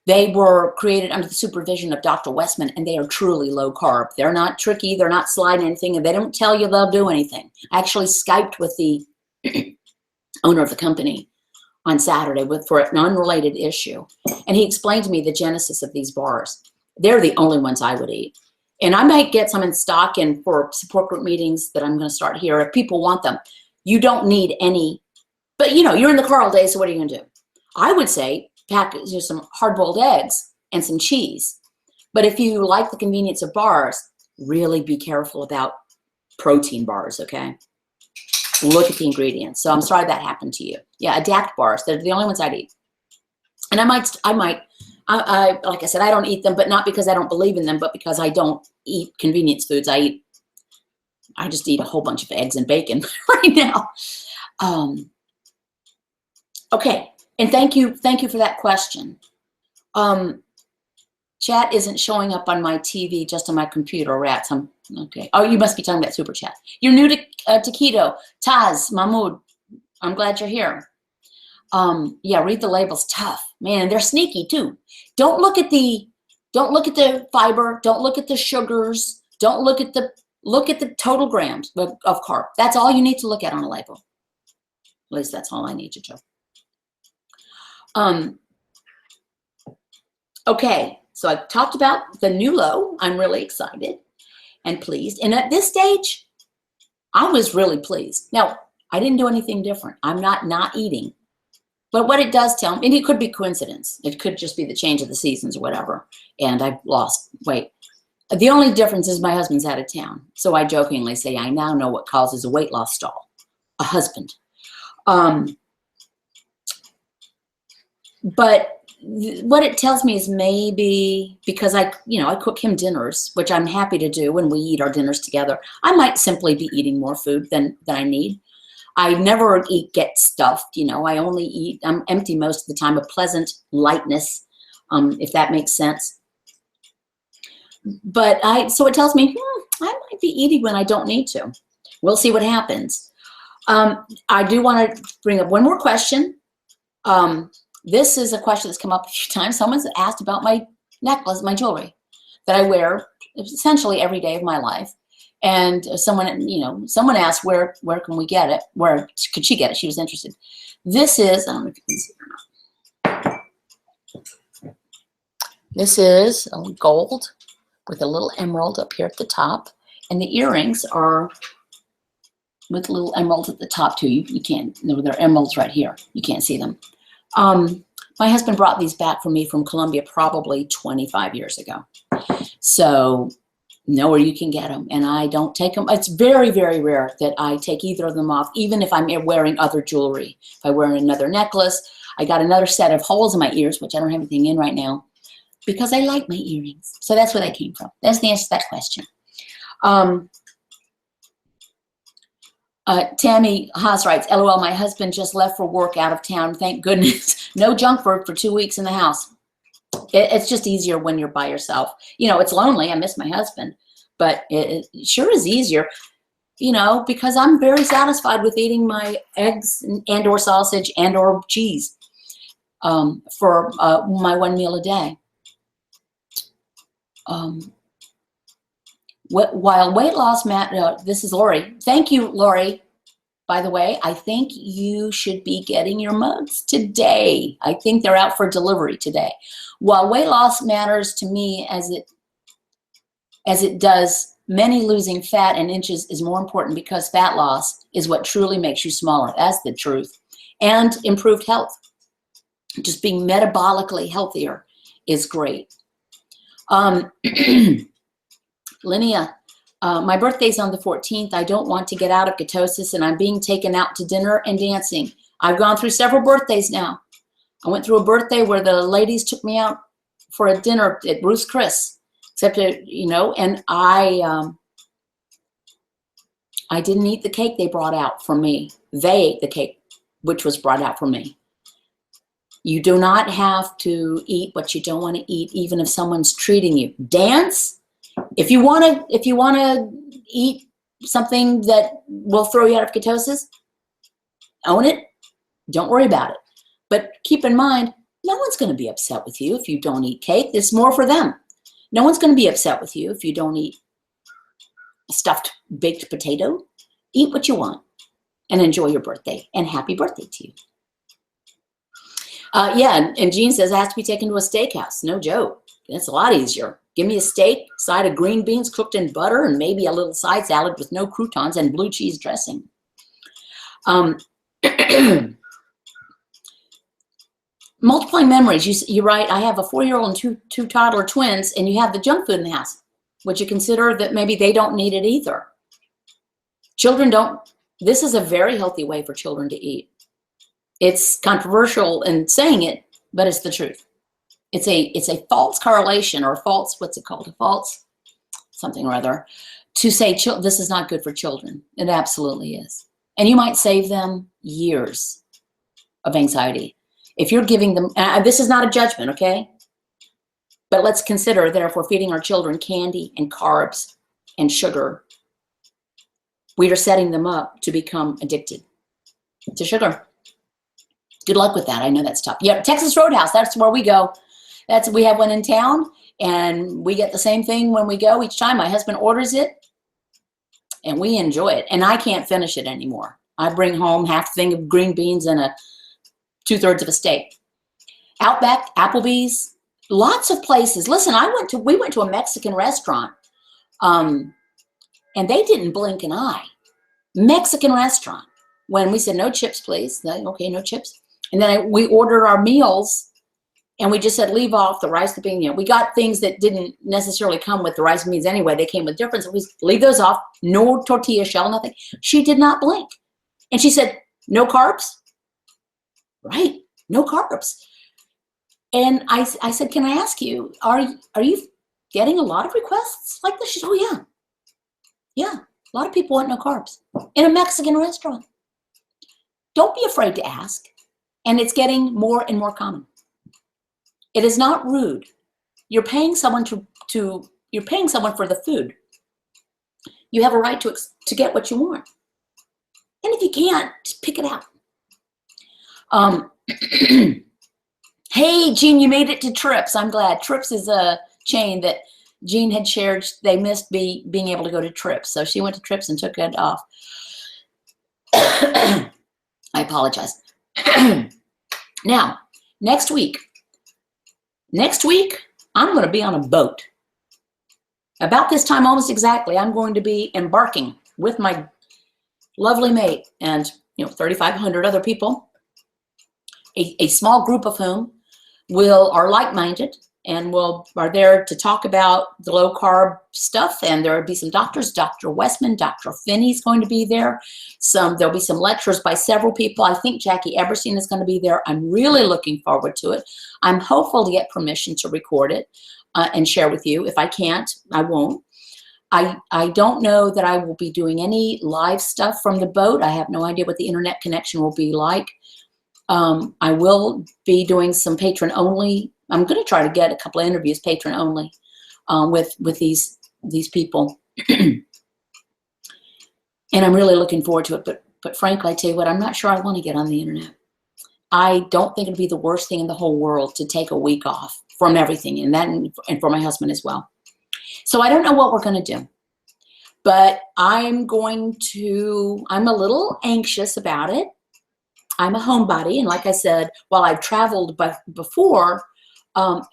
They were created under the supervision of Dr. Westman, and they are truly low carb. They're not tricky. They're not sliding anything, and they don't tell you they'll do anything. I actually Skyped with the owner of the company on Saturday for an unrelated issue. And he explained to me the genesis of these bars. They're the only ones I would eat. And I might get some in stock and for support group meetings that I'm going to start here if people want them. You don't need any, but you're in the car all day, so what are you going to do? I would say pack some hard-boiled eggs and some cheese. But if you like the convenience of bars, really be careful about protein bars, okay? Look at the ingredients. So I'm sorry that happened to you. Yeah, Adapt bars. They're the only ones I'd eat. And I might, like I said, I don't eat them, but not because I don't believe in them, but because I don't eat convenience foods. I just eat a whole bunch of eggs and bacon right now. Okay. And thank you for that question. Chat isn't showing up on my TV, just on my computer, rats. Okay. Oh, you must be talking about super chat. You're new to keto. Taz, Mahmoud, I'm glad you're here. Yeah, read the labels. Tough, man. They're sneaky too. Don't look at the fiber. Don't look at the sugars. Don't look at the total grams of carb. That's all you need to look at on a label. At least that's all I need to do. Okay, so I've talked about the new low. I'm really excited and pleased. And at this stage, I was really pleased. Now, I didn't do anything different. I'm not eating. But what it does tell me, and it could be coincidence. It could just be the change of the seasons or whatever. And I've lost weight. The only difference is my husband's out of town. So I jokingly say, I now know what causes a weight loss stall. a husband. But what it tells me is maybe because I cook him dinners, which I'm happy to do when we eat our dinners together. I might simply be eating more food than I need. I never get stuffed, I only eat, I'm empty most of the time, a pleasant lightness, if that makes sense. But so it tells me, I might be eating when I don't need to. We'll see what happens. I do want to bring up one more question. This is a question that's come up a few times. Someone's asked about my necklace, my jewelry that I wear essentially every day of my life. And someone asked, where can we get it? Where could she get it? She was interested. This is, I don't know if you can see it or not. This is gold with a little emerald up here at the top. And the earrings are with little emeralds at the top too. You can't, they're emeralds right here. You can't see them. My husband brought these back for me from Colombia probably 25 years ago. So nowhere you can get them, and I don't take them. It's very, very rare that I take either of them off, even if I'm wearing other jewelry. If I wear another necklace, I got another set of holes in my ears, which I don't have anything in right now, because I like my earrings. So that's where they came from. That's the answer to that question. Tammy Haas writes, LOL, my husband just left for work out of town. Thank goodness. No junk food for 2 weeks in the house. It's just easier when you're by yourself. It's lonely. I miss my husband. But it sure is easier, because I'm very satisfied with eating my eggs and or sausage and or cheese for my one meal a day. While weight loss this is Lori. Thank you, Lori. By the way, I think you should be getting your mugs today. I think they're out for delivery today. While weight loss matters to me as it does many, losing fat and inches is more important because fat loss is what truly makes you smaller. That's the truth. And improved health. Just being metabolically healthier is great. Linnea, my birthday's on the 14th. I don't want to get out of ketosis, and I'm being taken out to dinner and dancing. I've gone through several birthdays now. I went through a birthday where the ladies took me out for a dinner at Ruth's Chris, except, and I didn't eat the cake they brought out for me. They ate the cake, which was brought out for me. You do not have to eat what you don't want to eat, even if someone's treating you. Dance. If you want to eat something that will throw you out of ketosis, own it. Don't worry about it. But keep in mind, no one's going to be upset with you if you don't eat cake. It's more for them. No one's going to be upset with you if you don't eat a stuffed baked potato. Eat what you want and enjoy your birthday. And happy birthday to you. And Jean says it has to be taken to a steakhouse. No joke. That's a lot easier. Give me a steak, side of green beans cooked in butter, and maybe a little side salad with no croutons and blue cheese dressing. Multiplying memories. You're right. I have a 4-year-old and two toddler twins, and you have the junk food in the house. Would you consider that maybe they don't need it either? Children don't. This is a very healthy way for children to eat. It's controversial in saying it, but it's the truth. It's a false correlation or false, what's it called? A false something or other to say this is not good for children. It absolutely is. And you might save them years of anxiety. If you're giving them, this is not a judgment, okay? But let's consider that if we're feeding our children candy and carbs and sugar, we are setting them up to become addicted to sugar. Good luck with that. I know that's tough. Yeah, Texas Roadhouse, that's where we go. We have one in town, and we get the same thing when we go each time. My husband orders it, and we enjoy it. And I can't finish it anymore. I bring home half a thing of green beans and 2/3 of a steak. Outback, Applebee's, lots of places. Listen, we went to a Mexican restaurant, and they didn't blink an eye. Mexican restaurant. When we said, no chips, please. Okay, no chips. And then we ordered our meals. And we just said, leave off the rice, the bean. We got things that didn't necessarily come with the rice and beans anyway. They came with different. So we leave those off. No tortilla shell, nothing. She did not blink. And she said, no carbs? Right, no carbs. And I said, can I ask you, are you getting a lot of requests like this? She said, oh yeah. Yeah, a lot of people want no carbs in a Mexican restaurant. Don't be afraid to ask. And it's getting more and more common. It is not rude. You're paying someone you're paying someone for the food. You have a right to get what you want. And if you can't, just pick it out. Hey, Jean, you made it to Trips. I'm glad. Trips is a chain that Jean had shared. They missed being able to go to Trips. So she went to Trips and took it off. I apologize. Now, next week, I'm going to be on a boat. About this time, almost exactly, I'm going to be embarking with my lovely mate and 3,500 other people, a small group of whom are like-minded and are there to talk about the low-carb stuff. And there will be some doctors. Dr. Westman, Dr. Finney's going to be there. There'll be some lectures by several people. I think Jackie Eberstein is going to be there. I'm really looking forward to it. I'm hopeful to get permission to record it and share with you. If I can't, I won't. I don't know that I will be doing any live stuff from the boat. I have no idea what the internet connection will be like. I will be doing some patron only. I'm going to try to get a couple of interviews patron only with these people. And I'm really looking forward to it. But frankly, I tell you what, I'm not sure I want to get on the internet. I don't think it'd be the worst thing in the whole world to take a week off from everything, and for my husband as well. So I don't know what we're going to do, but I'm a little anxious about it. I'm a homebody, and like I said, while I've traveled before,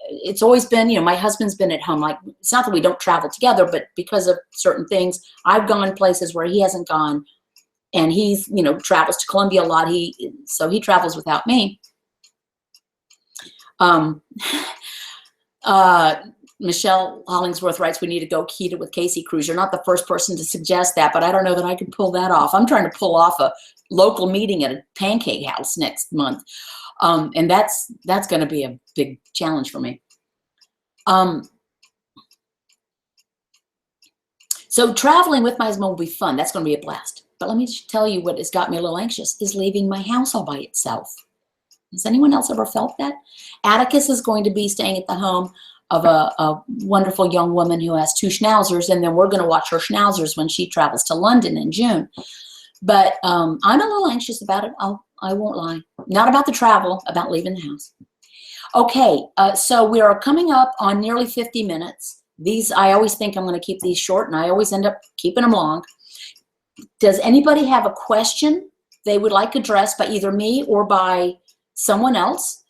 it's always been, my husband's been at home. Like, it's not that we don't travel together, but because of certain things, I've gone places where he hasn't gone, and he's, travels to Colombia a lot. So he travels without me. Michelle Hollingsworth writes, we need to go keto with Casey Cruz. You're not the first person to suggest that, but I don't know that I can pull that off. I'm trying to pull off a local meeting at a pancake house next month. And that's going to be a big challenge for me. So traveling with my husband will be fun. That's going to be a blast. But let me tell you what has got me a little anxious is leaving my house all by itself. Has anyone else ever felt that? Atticus is going to be staying at the home of a wonderful young woman who has 2 schnauzers, and then we're going to watch her schnauzers when she travels to London in June. But I'm a little anxious about it. I won't lie. Not about the travel, about leaving the house. Okay, so we are coming up on nearly 50 minutes. I always think I'm going to keep these short, and I always end up keeping them long. Does anybody have a question they would like addressed by either me or by someone else?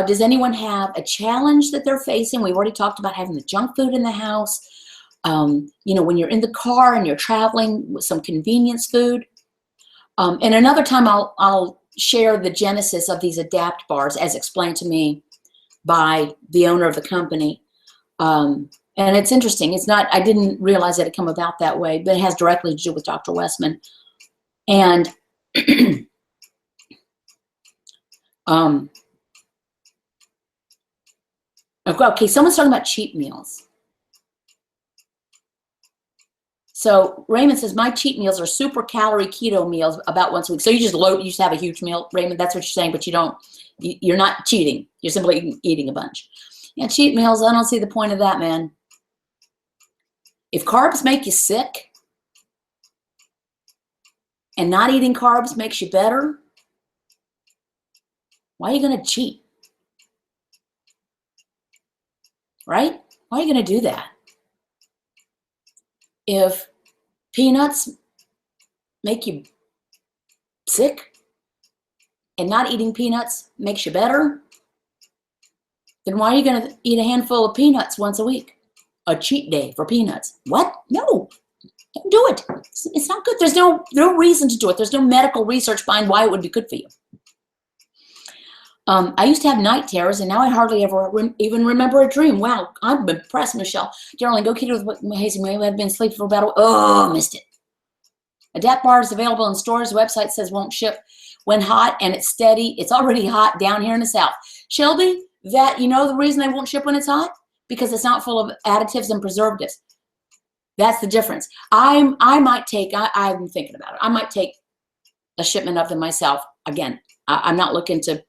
Does anyone have a challenge that they're facing? We've already talked about having the junk food in the house. When you're in the car and you're traveling with some convenience food. And another time I'll share the genesis of these adapt bars as explained to me by the owner of the company. And it's interesting. I didn't realize it had come about that way, but it has directly to do with Dr. Westman. And okay, someone's talking about cheat meals. So Raymond says, my cheat meals are super calorie keto meals about once a week. So you just have a huge meal, Raymond. That's what you're saying, but you're not cheating. You're simply eating a bunch. Yeah, cheat meals, I don't see the point of that, man. If carbs make you sick and not eating carbs makes you better, why are you going to cheat? Right? Why are you going to do that? If peanuts make you sick and not eating peanuts makes you better, then why are you going to eat a handful of peanuts once a week? A cheat day for peanuts. What? No, don't do it. It's not good. There's no reason to do it. There's no medical research behind why it would be good for you. I used to have night terrors, and now I hardly ever even remember a dream. Wow, I'm impressed, Michelle. Darling, go keto with Hazy. May have been asleep for about missed it. Adapt bar is available in stores. The website says won't ship when hot, and it's steady. It's already hot down here in the South. Shelby, that, you know the reason they won't ship when it's hot? Because it's not full of additives and preservatives. That's the difference. I might take, I'm thinking about it. I might take a shipment of them myself. Again, I'm not looking to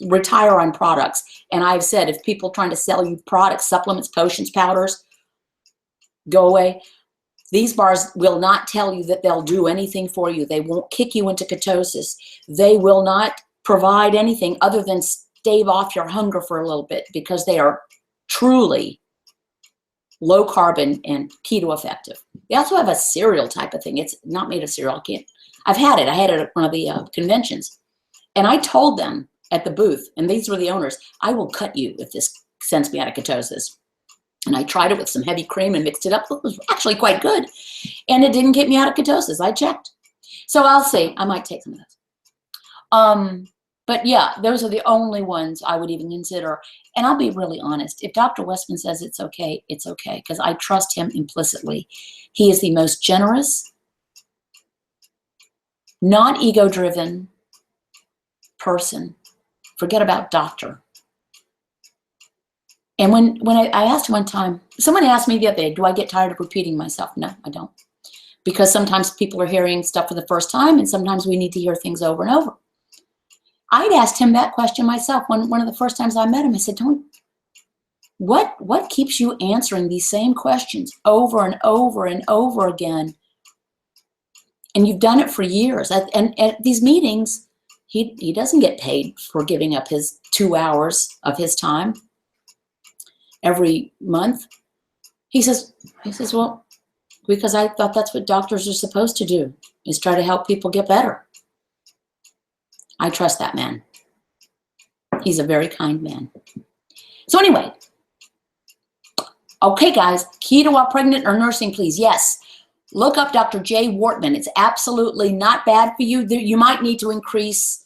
retire on products. And I've said, if people trying to sell you products, supplements, potions, powders, go away. These bars will not tell you that they'll do anything for you. They won't kick you into ketosis. They will not provide anything other than stave off your hunger for a little bit, because they are truly low carbon and keto effective. They also have a cereal type of thing. It's not made of cereal. I've had it. I had it at one of the conventions. And I told them at the booth, and these were the owners, I will cut you if this sends me out of ketosis. And I tried it with some heavy cream and mixed it up. It was actually quite good. And it didn't get me out of ketosis. I checked. So I'll see. I might take some of those. But yeah, those are the only ones I would even consider. And I'll be really honest. If Dr. Westman says it's okay, it's okay. Because I trust him implicitly. He is the most generous, not ego-driven person. Forget about doctor. And when I asked one time, someone asked me the other day, do I get tired of repeating myself? No, I don't. Because sometimes people are hearing stuff for the first time, and sometimes we need to hear things over and over. I'd asked him that question myself one of the first times I met him. I said, what keeps you answering these same questions over and over and over again? And you've done it for years. And at these meetings, he doesn't get paid for giving up his 2 hours of his time every month. He says, well, because I thought that's what doctors are supposed to do, is try to help people get better. I trust that man. He's a very kind man. So anyway, okay, guys, keto while pregnant or nursing, please. Yes, look up Dr. Jay Wortman. It's absolutely not bad for you. You might need to increase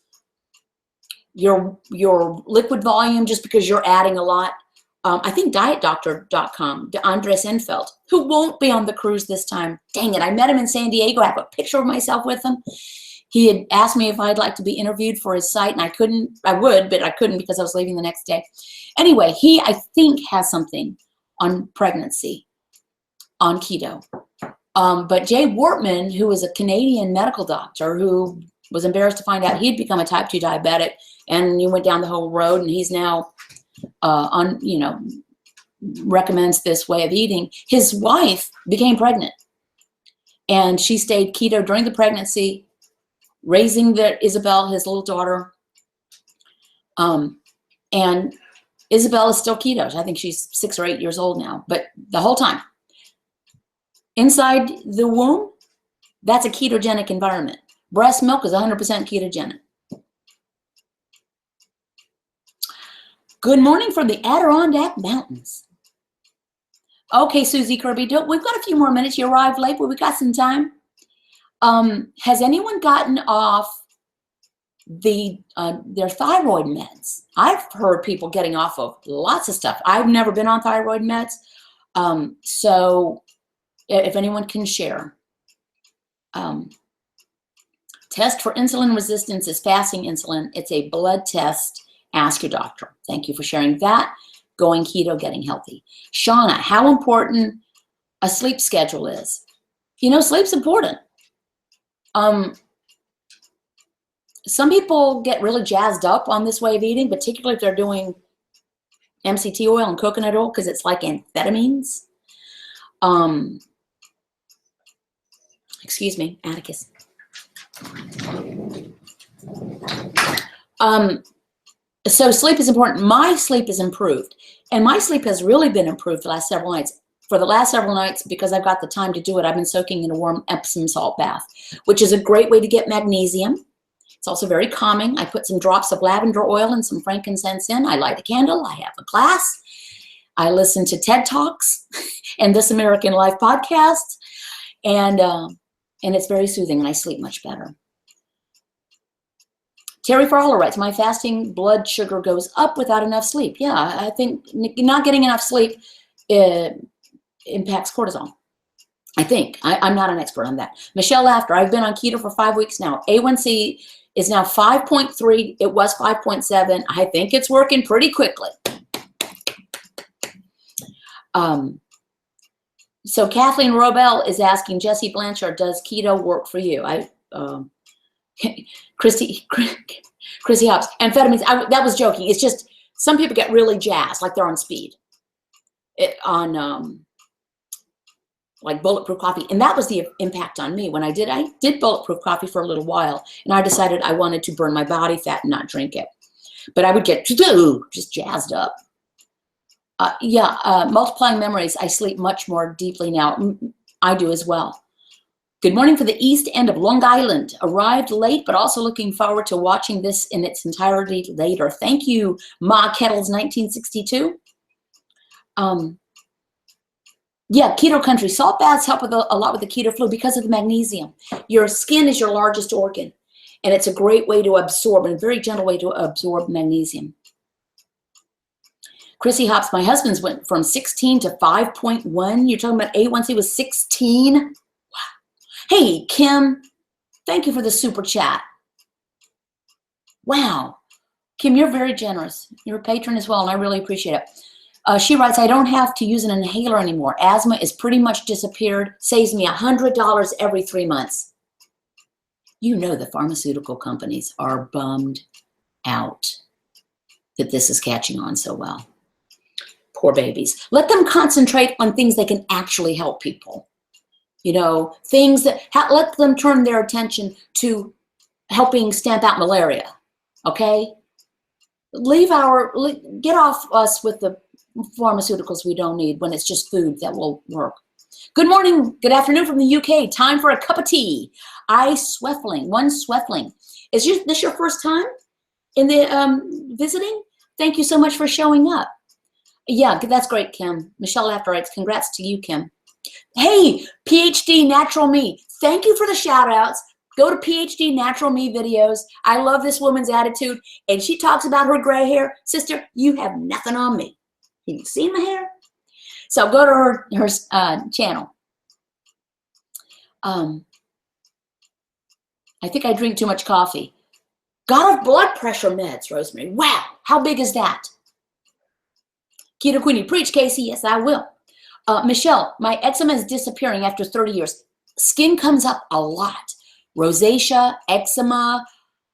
your liquid volume just because you're adding a lot. I think dietdoctor.com, Andres Enfeld, who won't be on the cruise this time. Dang it, I met him in San Diego. I have a picture of myself with him. He had asked me if I'd like to be interviewed for his site, and I would, but I couldn't because I was leaving the next day. Anyway, he, I think, has something on pregnancy, on keto. But Jay Wortman, who is a Canadian medical doctor who was embarrassed to find out he'd become a type 2 diabetic, and he went down the whole road, and he's now recommends this way of eating. His wife became pregnant, and she stayed keto during the pregnancy, raising Isabel, his little daughter. And Isabel is still keto. I think she's 6 or 8 years old now, but the whole time inside the womb, that's a ketogenic environment. Breast milk is 100% ketogenic. Good morning from the Adirondack Mountains. Okay, Susie Kirby, we've got a few more minutes. You arrived late, but we got some time. Has anyone gotten off their thyroid meds? I've heard people getting off of lots of stuff. I've never been on thyroid meds. So if anyone can share. Test for insulin resistance is fasting insulin. It's a blood test. Ask your doctor. Thank you for sharing that. Going keto, getting healthy. Shauna, how important a sleep schedule is. You know, sleep's important. Some people get really jazzed up on this way of eating, particularly if they're doing MCT oil and coconut oil, because it's like amphetamines. Excuse me, Atticus. So sleep is important. My sleep is improved, and my sleep has really been improved the last several nights. For the last several nights, because I've got the time to do it, I've been soaking in a warm Epsom salt bath, which is a great way to get magnesium. It's also very calming. I put some drops of lavender oil and some frankincense in. I light a candle. I have a glass. I listen to TED Talks and This American Life podcast, and it's very soothing, and I sleep much better. Terry Farler writes, my fasting blood sugar goes up without enough sleep. Yeah, I think not getting enough sleep impacts cortisol. I think. I'm not an expert on that. Michelle Laughter, I've been on keto for 5 weeks now. A1C is now 5.3. It was 5.7. I think it's working pretty quickly. So Kathleen Robel is asking, Jesse Blanchard, does keto work for you? Christy Hobbs, amphetamines, that was joking. It's just some people get really jazzed, like they're on speed. Like bulletproof coffee. And that was the impact on me when I did bulletproof coffee for a little while, and I decided I wanted to burn my body fat and not drink it. But I would get just jazzed up. Multiplying memories. I sleep much more deeply now. I do as well. Good morning for the east end of Long Island. Arrived late, but also looking forward to watching this in its entirety later. Thank you, Ma Kettles 1962. Yeah, keto country. Salt baths help with a lot with the keto flu because of the magnesium. Your skin is your largest organ, and it's a great way to absorb, and a very gentle way to absorb magnesium. Chrissy Hops, my husband's went from 16 to 5.1. You're talking about A1C was 16? Wow. Hey, Kim, thank you for the super chat. Wow. Kim, you're very generous. You're a patron as well, and I really appreciate it. She writes, I don't have to use an inhaler anymore. Asthma is pretty much disappeared. Saves me $100 every 3 months. You know the pharmaceutical companies are bummed out that this is catching on so well. Poor babies. Let them concentrate on things that can actually help people. You know, things that, let them turn their attention to helping stamp out malaria, okay? Get off us with the pharmaceuticals we don't need when it's just food that will work. Good morning, good afternoon from the UK. Time for a cup of tea. One Sweffling. Is this your first time in the visiting? Thank you so much for showing up. Yeah, that's great, Kim. Michelle Laughter writes, congrats to you, Kim. Hey, PhD Natural Me. Thank you for the shout outs. Go to PhD Natural Me videos. I love this woman's attitude. And she talks about her gray hair. Sister, you have nothing on me. Have you seen my hair? So go to her channel. I think I drink too much coffee. Got off blood pressure meds, Rosemary. Wow, how big is that? Keto Queenie, preach, Casey. Yes, I will. Michelle, my eczema is disappearing after 30 years. Skin comes up a lot. Rosacea, eczema.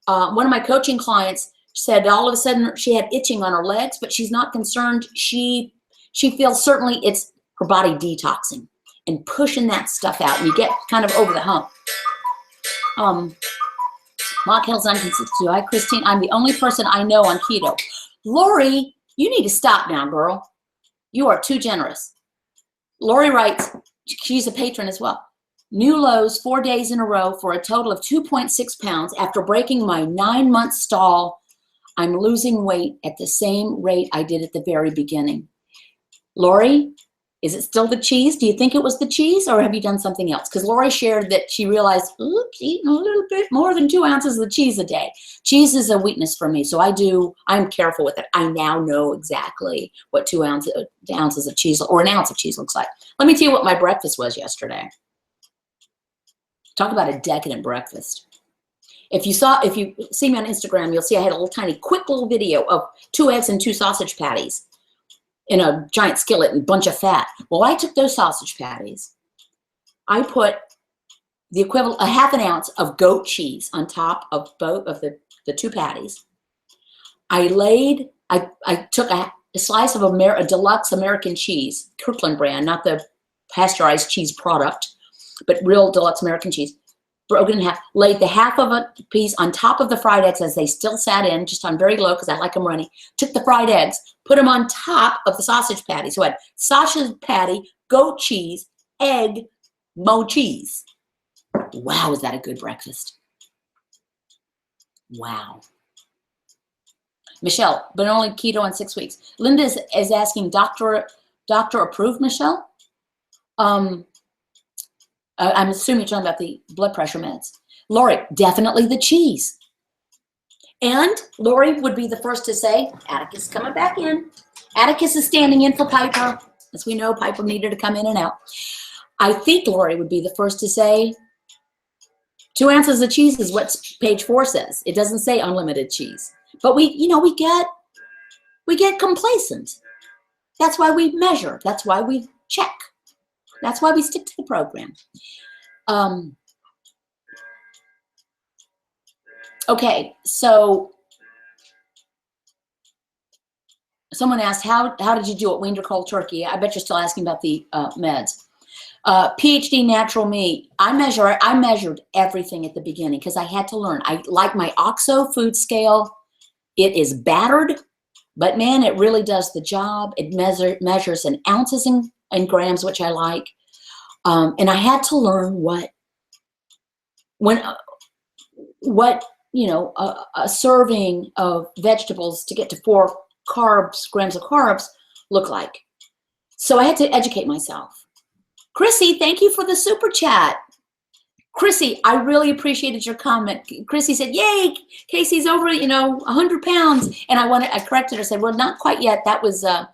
One of my coaching clients said all of a sudden she had itching on her legs, but she's not concerned. She feels certainly it's her body detoxing and pushing that stuff out, and you get kind of over the hump. Mark Hills 1962. Hi, Christine. I'm the only person I know on keto. Lori, you need to stop now, girl. You are too generous. Lori writes, she's a patron as well. New lows 4 days in a row for a total of 2.6 pounds. After breaking my 9-month stall, I'm losing weight at the same rate I did at the very beginning. Lori, is it still the cheese? Do you think it was the cheese, or have you done something else? Because Lori shared that she realized, oops, eating a little bit more than 2 ounces of cheese a day. Cheese is a weakness for me, so I'm careful with it. I now know exactly what 2 ounces of cheese, or an ounce of cheese looks like. Let me tell you what my breakfast was yesterday. Talk about a decadent breakfast. If you see me on Instagram, you'll see I had a little tiny, quick little video of 2 eggs and 2 sausage patties in a giant skillet and a bunch of fat. Well, I took those sausage patties. I put the equivalent, a half an ounce of goat cheese on top of both of the 2 patties. I took a slice of a deluxe American cheese, Kirkland brand, not the pasteurized cheese product, but real deluxe American cheese. Broken in half, laid the half of a piece on top of the fried eggs as they still sat in, just on very low because I like them runny. Took the fried eggs, put them on top of the sausage patty. So I had sausage patty, goat cheese, egg, mo cheese. Wow, is that a good breakfast? Wow. Michelle, but only keto in 6 weeks. Linda is asking, doctor approved, Michelle? I'm assuming you're talking about the blood pressure meds. Lori, definitely the cheese. And Lori would be the first to say, Atticus coming back in. Atticus is standing in for Piper. As we know, Piper needed to come in and out. I think Lori would be the first to say 2 ounces of cheese is what page 4 says. It doesn't say unlimited cheese. But we get complacent. That's why we measure. That's why we check. That's why we stick to the program. Okay, so someone asked, how did you do it, weaned or cold turkey? I bet you're still asking about the meds. PhD natural me. I measured everything at the beginning because I had to learn. I like my OXO food scale. It is battered, but man, it really does the job. It measures in ounces and grams, which I like. And I had to learn what a serving of vegetables to get to 4 grams of carbs look like. So I had to educate myself. Chrissy, thank you for the super chat. Chrissy, I really appreciated your comment. Chrissy said, yay, Casey's over, 100 pounds. And I corrected her, said, well, not quite yet. That was, I'm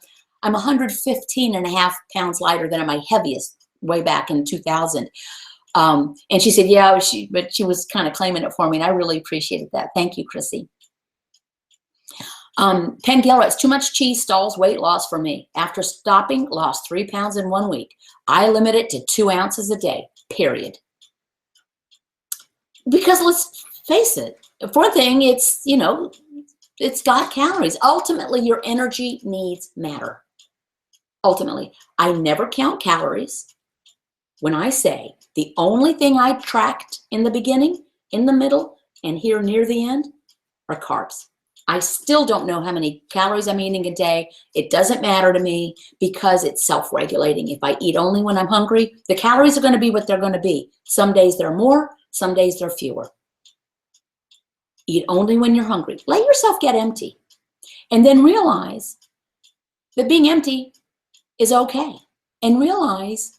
115 and a half pounds lighter than my heaviest way back in 2000. And she said, yeah, but she was kind of claiming it for me. And I really appreciated that. Thank you, Chrissy. Penn Gill writes, too much cheese stalls weight loss for me. After stopping, lost 3 pounds in 1 week. I limit it to 2 ounces a day, period. Because let's face it, for one thing, it's got calories. Ultimately, your energy needs matter. Ultimately, I never count calories. When I say the only thing I tracked in the beginning, in the middle, and here near the end are carbs. I still don't know how many calories I'm eating a day. It doesn't matter to me because it's self-regulating. If I eat only when I'm hungry, the calories are going to be what they're going to be. Some days they're more, some days they're fewer. Eat only when you're hungry. Let yourself get empty. And then realize that being empty is okay. And realize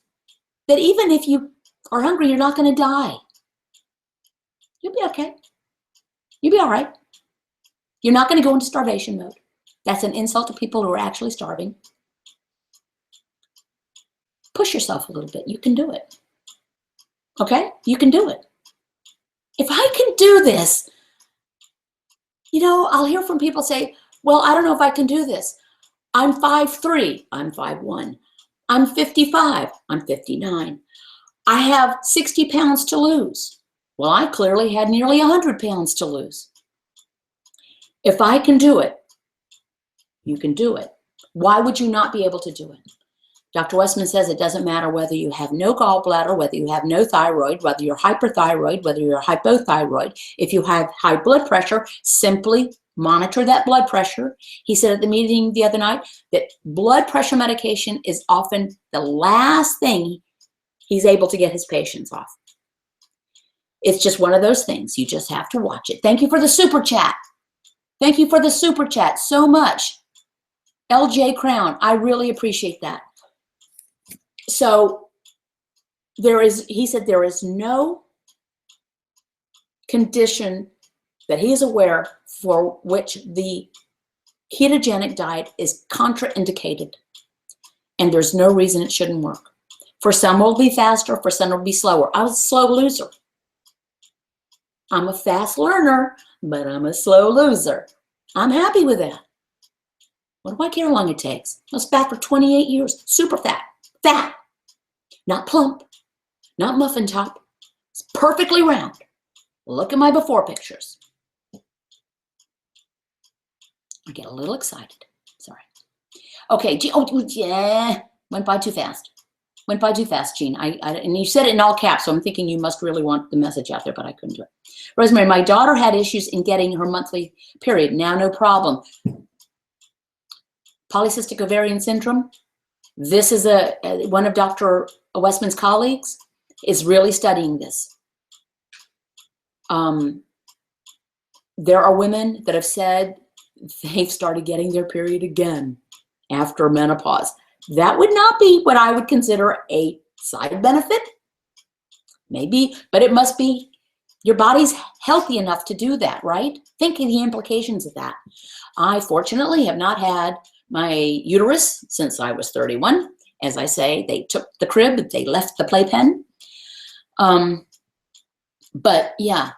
that even if you are hungry, you're not going to die. You'll be okay. You'll be all right. You're not going to go into starvation mode. That's an insult to people who are actually starving. Push yourself a little bit. You can do it. Okay? You can do it. If I can do this, I'll hear from people say, well, I don't know if I can do this. I'm 5'3". I'm 5'1". I'm 55. I'm 59. I have 60 pounds to lose. Well, I clearly had nearly 100 pounds to lose. If I can do it, you can do it. Why would you not be able to do it? Dr. Westman says it doesn't matter whether you have no gallbladder, whether you have no thyroid, whether you're hyperthyroid, whether you're hypothyroid. If you have high blood pressure, simply monitor that blood pressure. He said at the meeting the other night that blood pressure medication is often the last thing he's able to get his patients off. It's just one of those things. You just have to watch it. Thank you for the super chat. Thank you for the super chat so much. LJ Crown, I really appreciate that. So he said there is no condition that he is aware for which the ketogenic diet is contraindicated. And there's no reason it shouldn't work. For some it will be faster, for some it will be slower. I was a slow loser. I'm a fast learner, but I'm a slow loser. I'm happy with that. What do I care how long it takes? I was fat for 28 years. Super fat. Fat. Not plump. Not muffin top. It's perfectly round. Look at my before pictures. I get a little excited. Sorry. Okay. Yeah. Went by too fast. Went by too fast, Jean. And you said it in all caps, so I'm thinking you must really want the message out there, but I couldn't do it. Rosemary, my daughter had issues in getting her monthly period. Now no problem. Polycystic ovarian syndrome. This is one of Dr. Westman's colleagues is really studying this. There are women that have said they've started getting their period again after menopause. That would not be what I would consider a side benefit. Maybe, but it must be your body's healthy enough to do that, right? Think of the implications of that. I fortunately have not had my uterus since I was 31, As I say, they took the crib, they left the playpen. But yeah,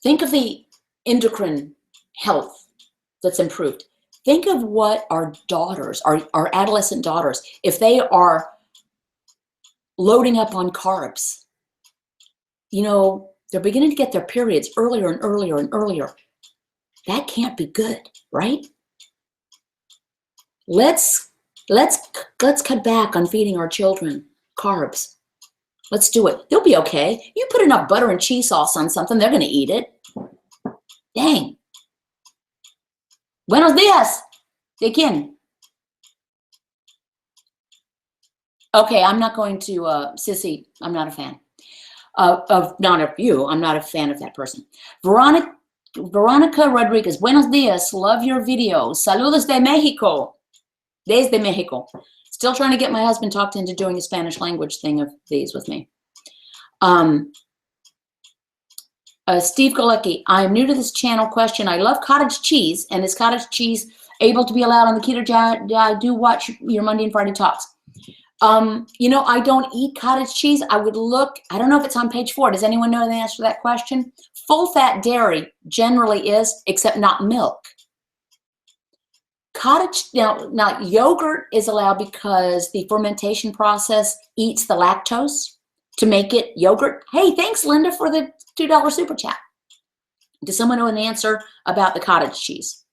think of the endocrine health that's improved. Think of what our daughters, our adolescent daughters, if they are loading up on carbs, you know, they're beginning to get their periods earlier and earlier and earlier. That can't be good, right? Let's cut back on feeding our children carbs. Let's do it. They'll be okay. You put enough butter and cheese sauce on something, they're going to eat it. Dang. Buenos dias. ¿De quién? Okay, I'm not going to, Sissy, I'm not a fan not of you. I'm not a fan of that person. Veronica Rodriguez, buenos dias. Love your videos. Saludos de Mexico. Desde Mexico. Still trying to get my husband talked into doing a Spanish language thing of these with me. Steve Galecki, I'm new to this channel. Question, I love cottage cheese, and is cottage cheese able to be allowed on the keto diet? I do watch your Monday and Friday talks. You know, I don't eat cottage cheese. I would look, I don't know if it's on page 4. Does anyone know the answer to that question? Full fat dairy generally is, except not milk. Cottage, now yogurt is allowed because the fermentation process eats the lactose to make it yogurt. Hey, thanks, Linda, for the $2 super chat. Does someone know an answer about the cottage cheese?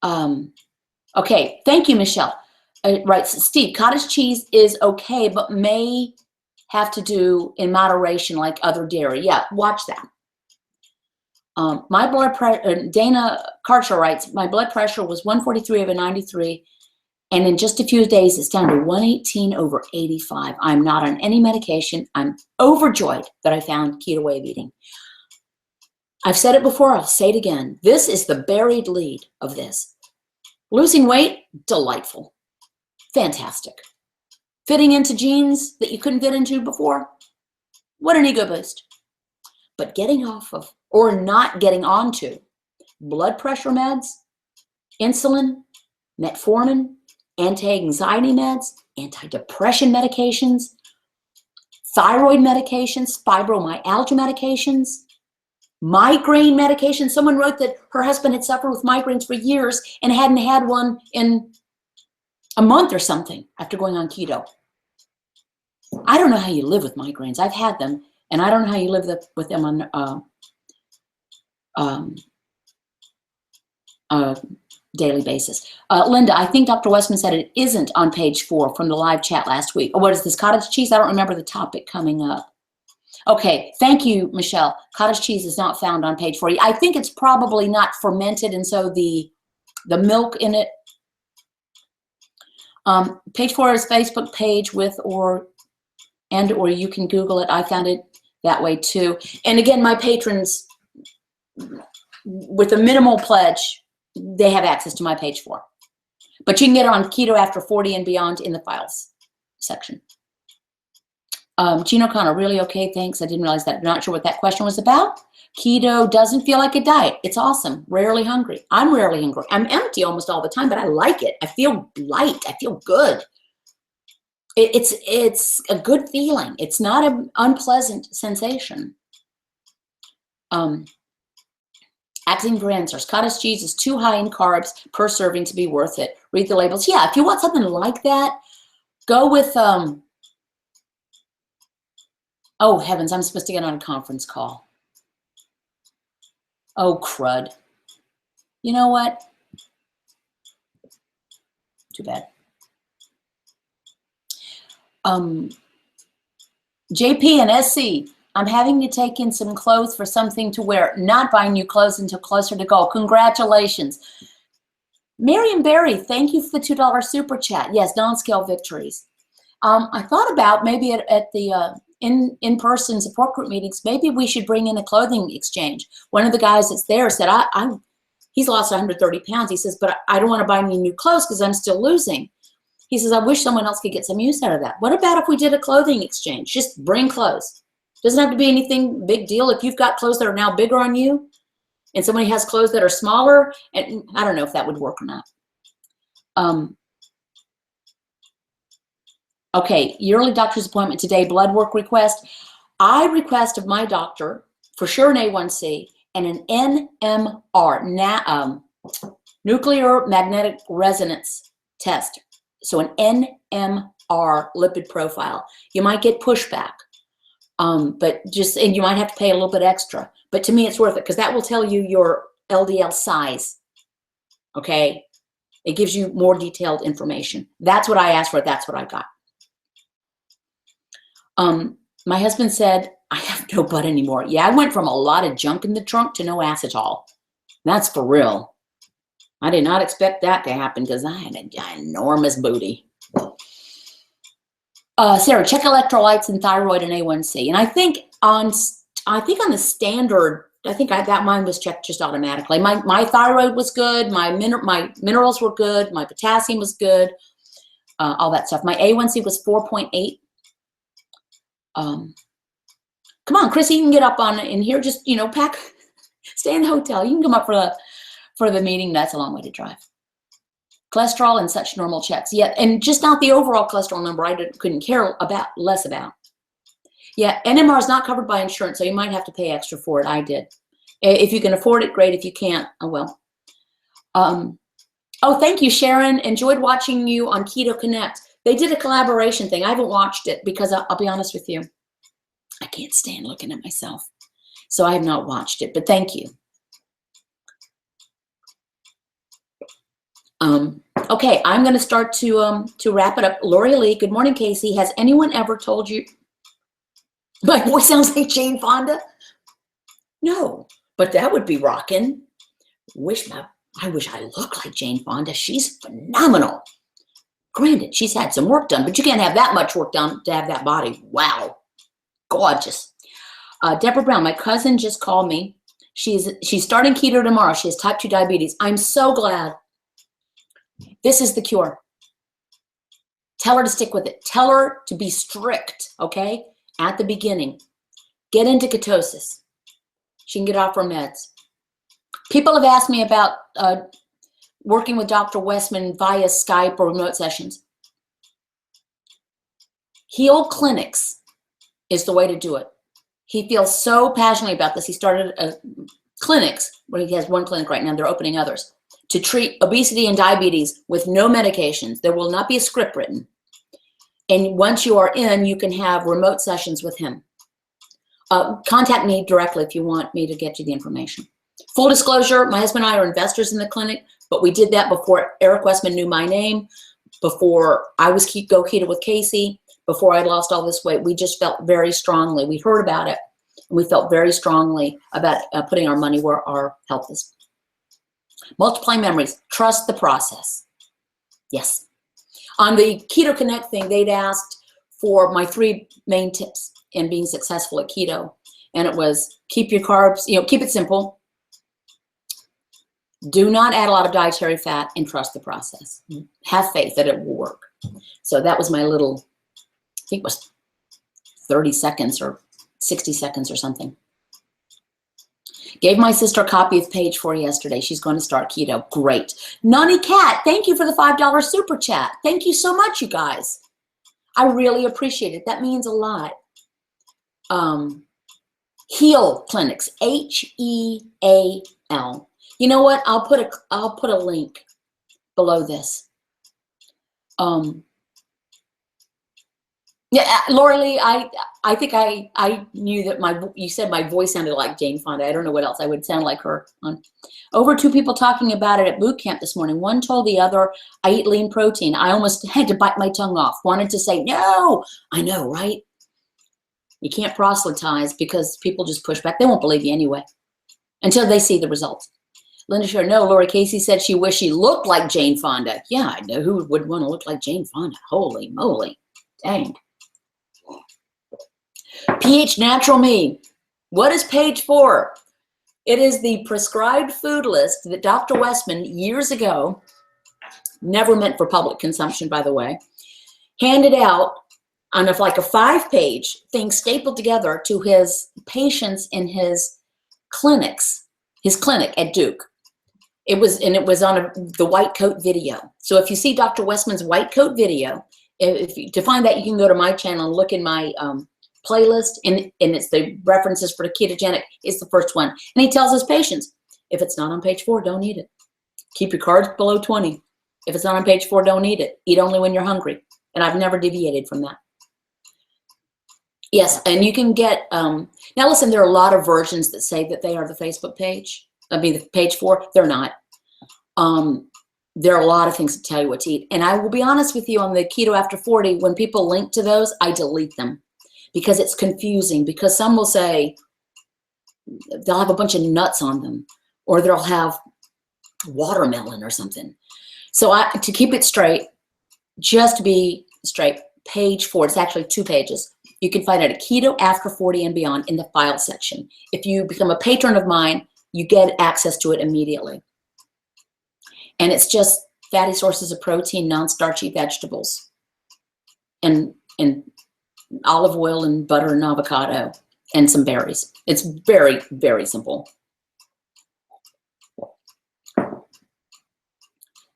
Okay, thank you, Michelle. Right, so Steve, cottage cheese is okay, but may have to do in moderation like other dairy. Yeah, watch that. My blood pressure, Dana Karcher writes, my blood pressure was 143/93, and in just a few days, it's down to 118/85. I'm not on any medication. I'm overjoyed that I found keto way of eating. I've said it before, I'll say it again. This is the buried lead of this. Losing weight, delightful. Fantastic. Fitting into jeans that you couldn't fit into before, what an ego boost. But getting off of, or not getting onto, blood pressure meds, insulin, metformin, anti-anxiety meds, antidepressant medications, thyroid medications, fibromyalgia medications, migraine medications. Someone wrote that her husband had suffered with migraines for years and hadn't had one in a month or something after going on keto. I don't know how you live with migraines. I've had them, and I don't know how you live with them on a daily basis. Linda, I think Dr. Westman said it isn't on page 4 from the live chat last week. Oh, what is this, cottage cheese? I don't remember the topic coming up. Okay, thank you, Michelle. Cottage cheese is not found on page 4. I think it's probably not fermented, and so the milk in it. Page 4 is Facebook page with or you can Google it. I found it that way too. And again, my patrons with a minimal pledge, they have access to my page 4. But you can get it on Keto After 40 and Beyond in the files section. Gino Connor, really okay, thanks. I didn't realize that. I'm not sure what that question was about. Keto doesn't feel like a diet. It's awesome. Rarely hungry. I'm rarely hungry. I'm empty almost all the time, but I like it. I feel light. I feel good. It's a good feeling. It's not an unpleasant sensation. Asking for answers. Cottage cheese is too high in carbs per serving to be worth it. Read the labels. Yeah, if you want something like that, go with, oh heavens, I'm supposed to get on a conference call. Oh, crud. You know what? Too bad. JP and SC, I'm having to take in some clothes for something to wear. Not buying new clothes until closer to goal. Congratulations. Marion Berry, thank you for the $2 super chat. Yes, non-scale victories. I thought about maybe at the in-person support group meetings, maybe we should bring in a clothing exchange. One of the guys that's there said, he's lost 130 pounds. He says, but I don't want to buy any new clothes because I'm still losing. He says, I wish someone else could get some use out of that. What about if we did a clothing exchange? Just bring clothes. Doesn't have to be anything big deal. If you've got clothes that are now bigger on you and somebody has clothes that are smaller, and I don't know if that would work or not. Okay, yearly doctor's appointment today, blood work request. I request of my doctor for sure an A1C and an NMR, nuclear magnetic resonance test. So an NMR lipid profile. You might get pushback, and you might have to pay a little bit extra. But to me, it's worth it because that will tell you your LDL size. Okay, it gives you more detailed information. That's what I asked for. That's what I got. My husband said, I have no butt anymore. Yeah, I went from a lot of junk in the trunk to no acetol. That's for real. I did not expect that to happen because I had an ginormous booty. Sarah, check electrolytes and thyroid and A1C. And I think on the standard, that mine was checked just automatically. My thyroid was good. My minerals were good. My potassium was good. All that stuff. My A1C was 4.8. Come on, Chris, you can get up on in here. Just, stay in the hotel. You can come up for the meeting. That's a long way to drive. Cholesterol and such normal checks. Yeah, and just not the overall cholesterol number. I couldn't care less about. Yeah, NMR is not covered by insurance, so you might have to pay extra for it. I did. If you can afford it, great. If you can't, oh well. Oh, thank you, Sharon. Enjoyed watching you on Keto Connect. They did a collaboration thing. I haven't watched it because I'll be honest with you, I can't stand looking at myself. So I have not watched it, but thank you. Okay, I'm going to start to wrap it up. Lori Lee, good morning, Casey. Has anyone ever told you my voice sounds like Jane Fonda? No, but that would be rocking. I wish I looked like Jane Fonda. She's phenomenal. Granted, she's had some work done, but you can't have that much work done to have that body. Wow, gorgeous. Deborah Brown, my cousin just called me. She's starting keto tomorrow. She has type 2 diabetes. I'm so glad. This is the cure. Tell her to stick with it. Tell her to be strict, okay? At the beginning. Get into ketosis. She can get off her meds. People have asked me about working with Dr. Westman via Skype or remote sessions. Heal Clinics is the way to do it. He feels so passionately about this. He started clinics, where he has one clinic right now. They're opening others, to treat obesity and diabetes with no medications. There will not be a script written. And once you are in, you can have remote sessions with him. Contact me directly if you want me to get you the information. Full disclosure, my husband and I are investors in the clinic, but we did that before Eric Westman knew my name, before I was Go Keto with Casey, before I lost all this weight. We just felt very strongly. We heard about it, and we felt very strongly about putting our money where our health is. Multiply memories. Trust the process. Yes. On the Keto Connect thing, they'd asked for my 3 main tips in being successful at keto. And it was keep your carbs, keep it simple. Do not add a lot of dietary fat and trust the process. Have faith that it will work. So that was my little, I think it was 30 seconds or 60 seconds or something. Gave my sister a copy of Page 4 yesterday. She's going to start keto. Great. Nani Cat, thank you for the $5 super chat. Thank you so much, you guys. I really appreciate it. That means a lot. Heal Clinics, H-E-A-L. You know what? I'll put a link below this. Yeah, Lori Lee, I think I knew that you said my voice sounded like Jane Fonda. I don't know what else I would sound like her. Over 2 people talking about it at boot camp this morning. One told the other, I eat lean protein. I almost had to bite my tongue off. Wanted to say, no. I know, right? You can't proselytize because people just push back. They won't believe you anyway until they see the results. Linda Sure, no. Lori Casey said she wished she looked like Jane Fonda. Yeah, I know. Who would want to look like Jane Fonda? Holy moly. Dang. pH Natural Me. What is Page 4? It is the prescribed food list that Dr. Westman years ago, never meant for public consumption, by the way, handed out on a 5-page thing stapled together to his patients in his clinic at Duke. It was on the white coat video. So if you see Dr. Westman's white coat video, To find that, you can go to my channel and look in my playlist, and it's the references for the ketogenic. It's the first one. And he tells his patients, if it's not on page 4, don't eat it. Keep your carbs below 20. If it's not on page 4, don't eat it. Eat only when you're hungry. And I've never deviated from that. Yes, and you can get, now listen, there are a lot of versions that say that they are the Facebook page. The page 4, they're not. There are a lot of things that tell you what to eat. And I will be honest with you, on the Keto After 40, when people link to those, I delete them because it's confusing. Because some will say they'll have a bunch of nuts on them, or they'll have watermelon or something. So to keep it straight, just to be straight, page 4, it's actually 2 pages. You can find it at Keto After 40 and Beyond in the file section. If you become a patron of mine, you get access to it immediately. And it's just fatty sources of protein, non-starchy vegetables, and olive oil and butter and avocado and some berries. It's very, very simple.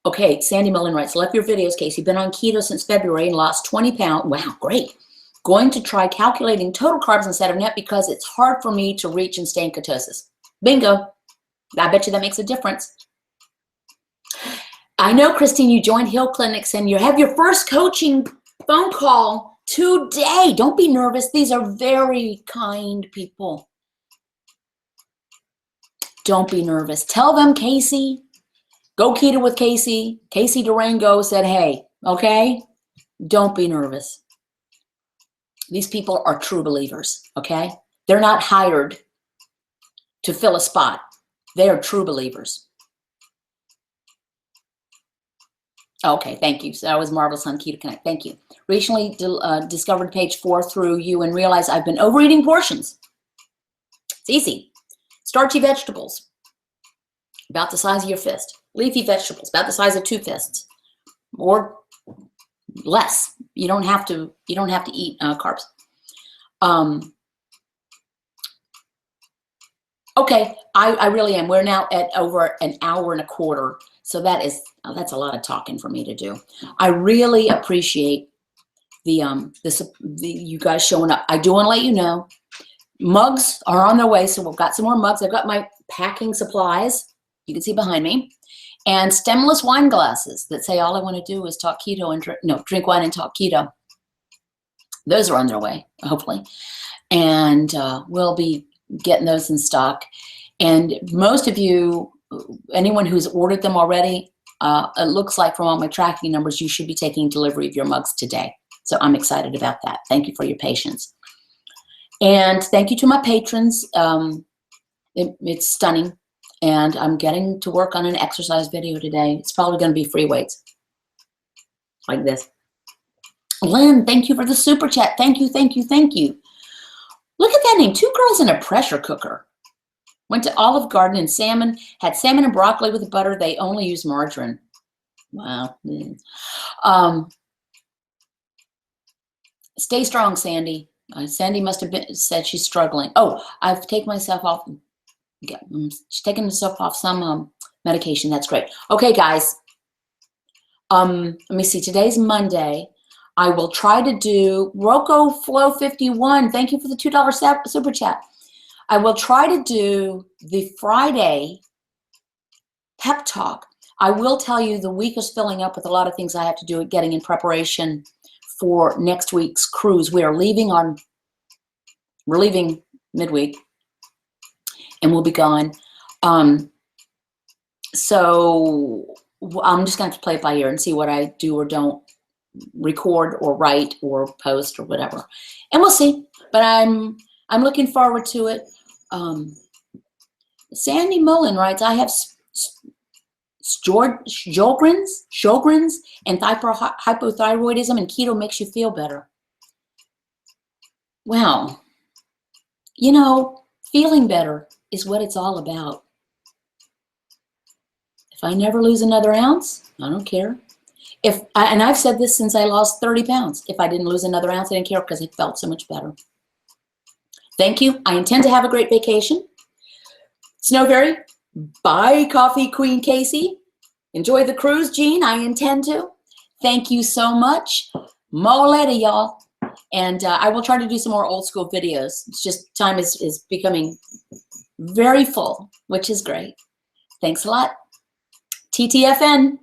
Okay, Sandy Mullen writes, love your videos, Casey. Been on keto since February and lost 20 pounds. Wow, great. Going to try calculating total carbs instead of net because it's hard for me to reach and stay in ketosis. Bingo. I bet you that makes a difference. I know, Christine, you joined Hill Clinics and you have your first coaching phone call today. Don't be nervous. These are very kind people. Don't be nervous. Tell them, Casey, go keto with Casey. Casey Durango said, hey, okay? Don't be nervous. These people are true believers, okay? They're not hired to fill a spot. They are true believers. Okay, thank you. So that was marvelous on Keto Connect. Thank you. Recently discovered page 4 through you and realized I've been overeating portions. It's easy. Starchy vegetables, about the size of your fist. Leafy vegetables, about the size of 2 fists, or less. You don't have to eat carbs. Okay, I really am. We're now at over an hour and a quarter. So that's a lot of talking for me to do. I really appreciate the you guys showing up. I do want to let you know, mugs are on their way. So we've got some more mugs. I've got my packing supplies. You can see behind me. And stemless wine glasses that say all I want to do is talk keto and drink wine and talk keto. Those are on their way, hopefully. And we'll be getting those in stock. And most of you, anyone who's ordered them already, it looks like from all my tracking numbers, you should be taking delivery of your mugs today. So I'm excited about that. Thank you for your patience. And thank you to my patrons. It's stunning. And I'm getting to work on an exercise video today. It's probably going to be free weights. Like this. Lynn, thank you for the super chat. Thank you, thank you, thank you. Look at that name. 2 girls in a pressure cooker. Went to Olive Garden and had salmon and broccoli with butter. They only use margarine. Wow. Stay strong, Sandy. Sandy must have said she's struggling. Oh, I've taken myself off. She's taking herself off some medication. That's great. Okay, guys. Let me see. Today's Monday. I will try to do Rocco Flow 51. Thank you for the $2 super chat. I will try to do the Friday pep talk. I will tell you the week is filling up with a lot of things I have to do getting in preparation for next week's cruise. We're leaving midweek and we'll be gone. So I'm just going to have to play it by ear and see what I do or don't record or write or post or whatever. And we'll see. But I'm looking forward to it. Sandy Mullen writes, I have Sjogren's and hypothyroidism, and keto makes you feel better. Well, feeling better is what it's all about. If I never lose another ounce, I don't care. And I've said this since I lost 30 pounds. If I didn't lose another ounce, I didn't care because it felt so much better. Thank you. I intend to have a great vacation. Snowberry, bye, Coffee Queen Casey. Enjoy the cruise, Jean. I intend to. Thank you so much. Mo later, y'all. And I will try to do some more old school videos. It's just time is becoming very full, which is great. Thanks a lot. TTFN.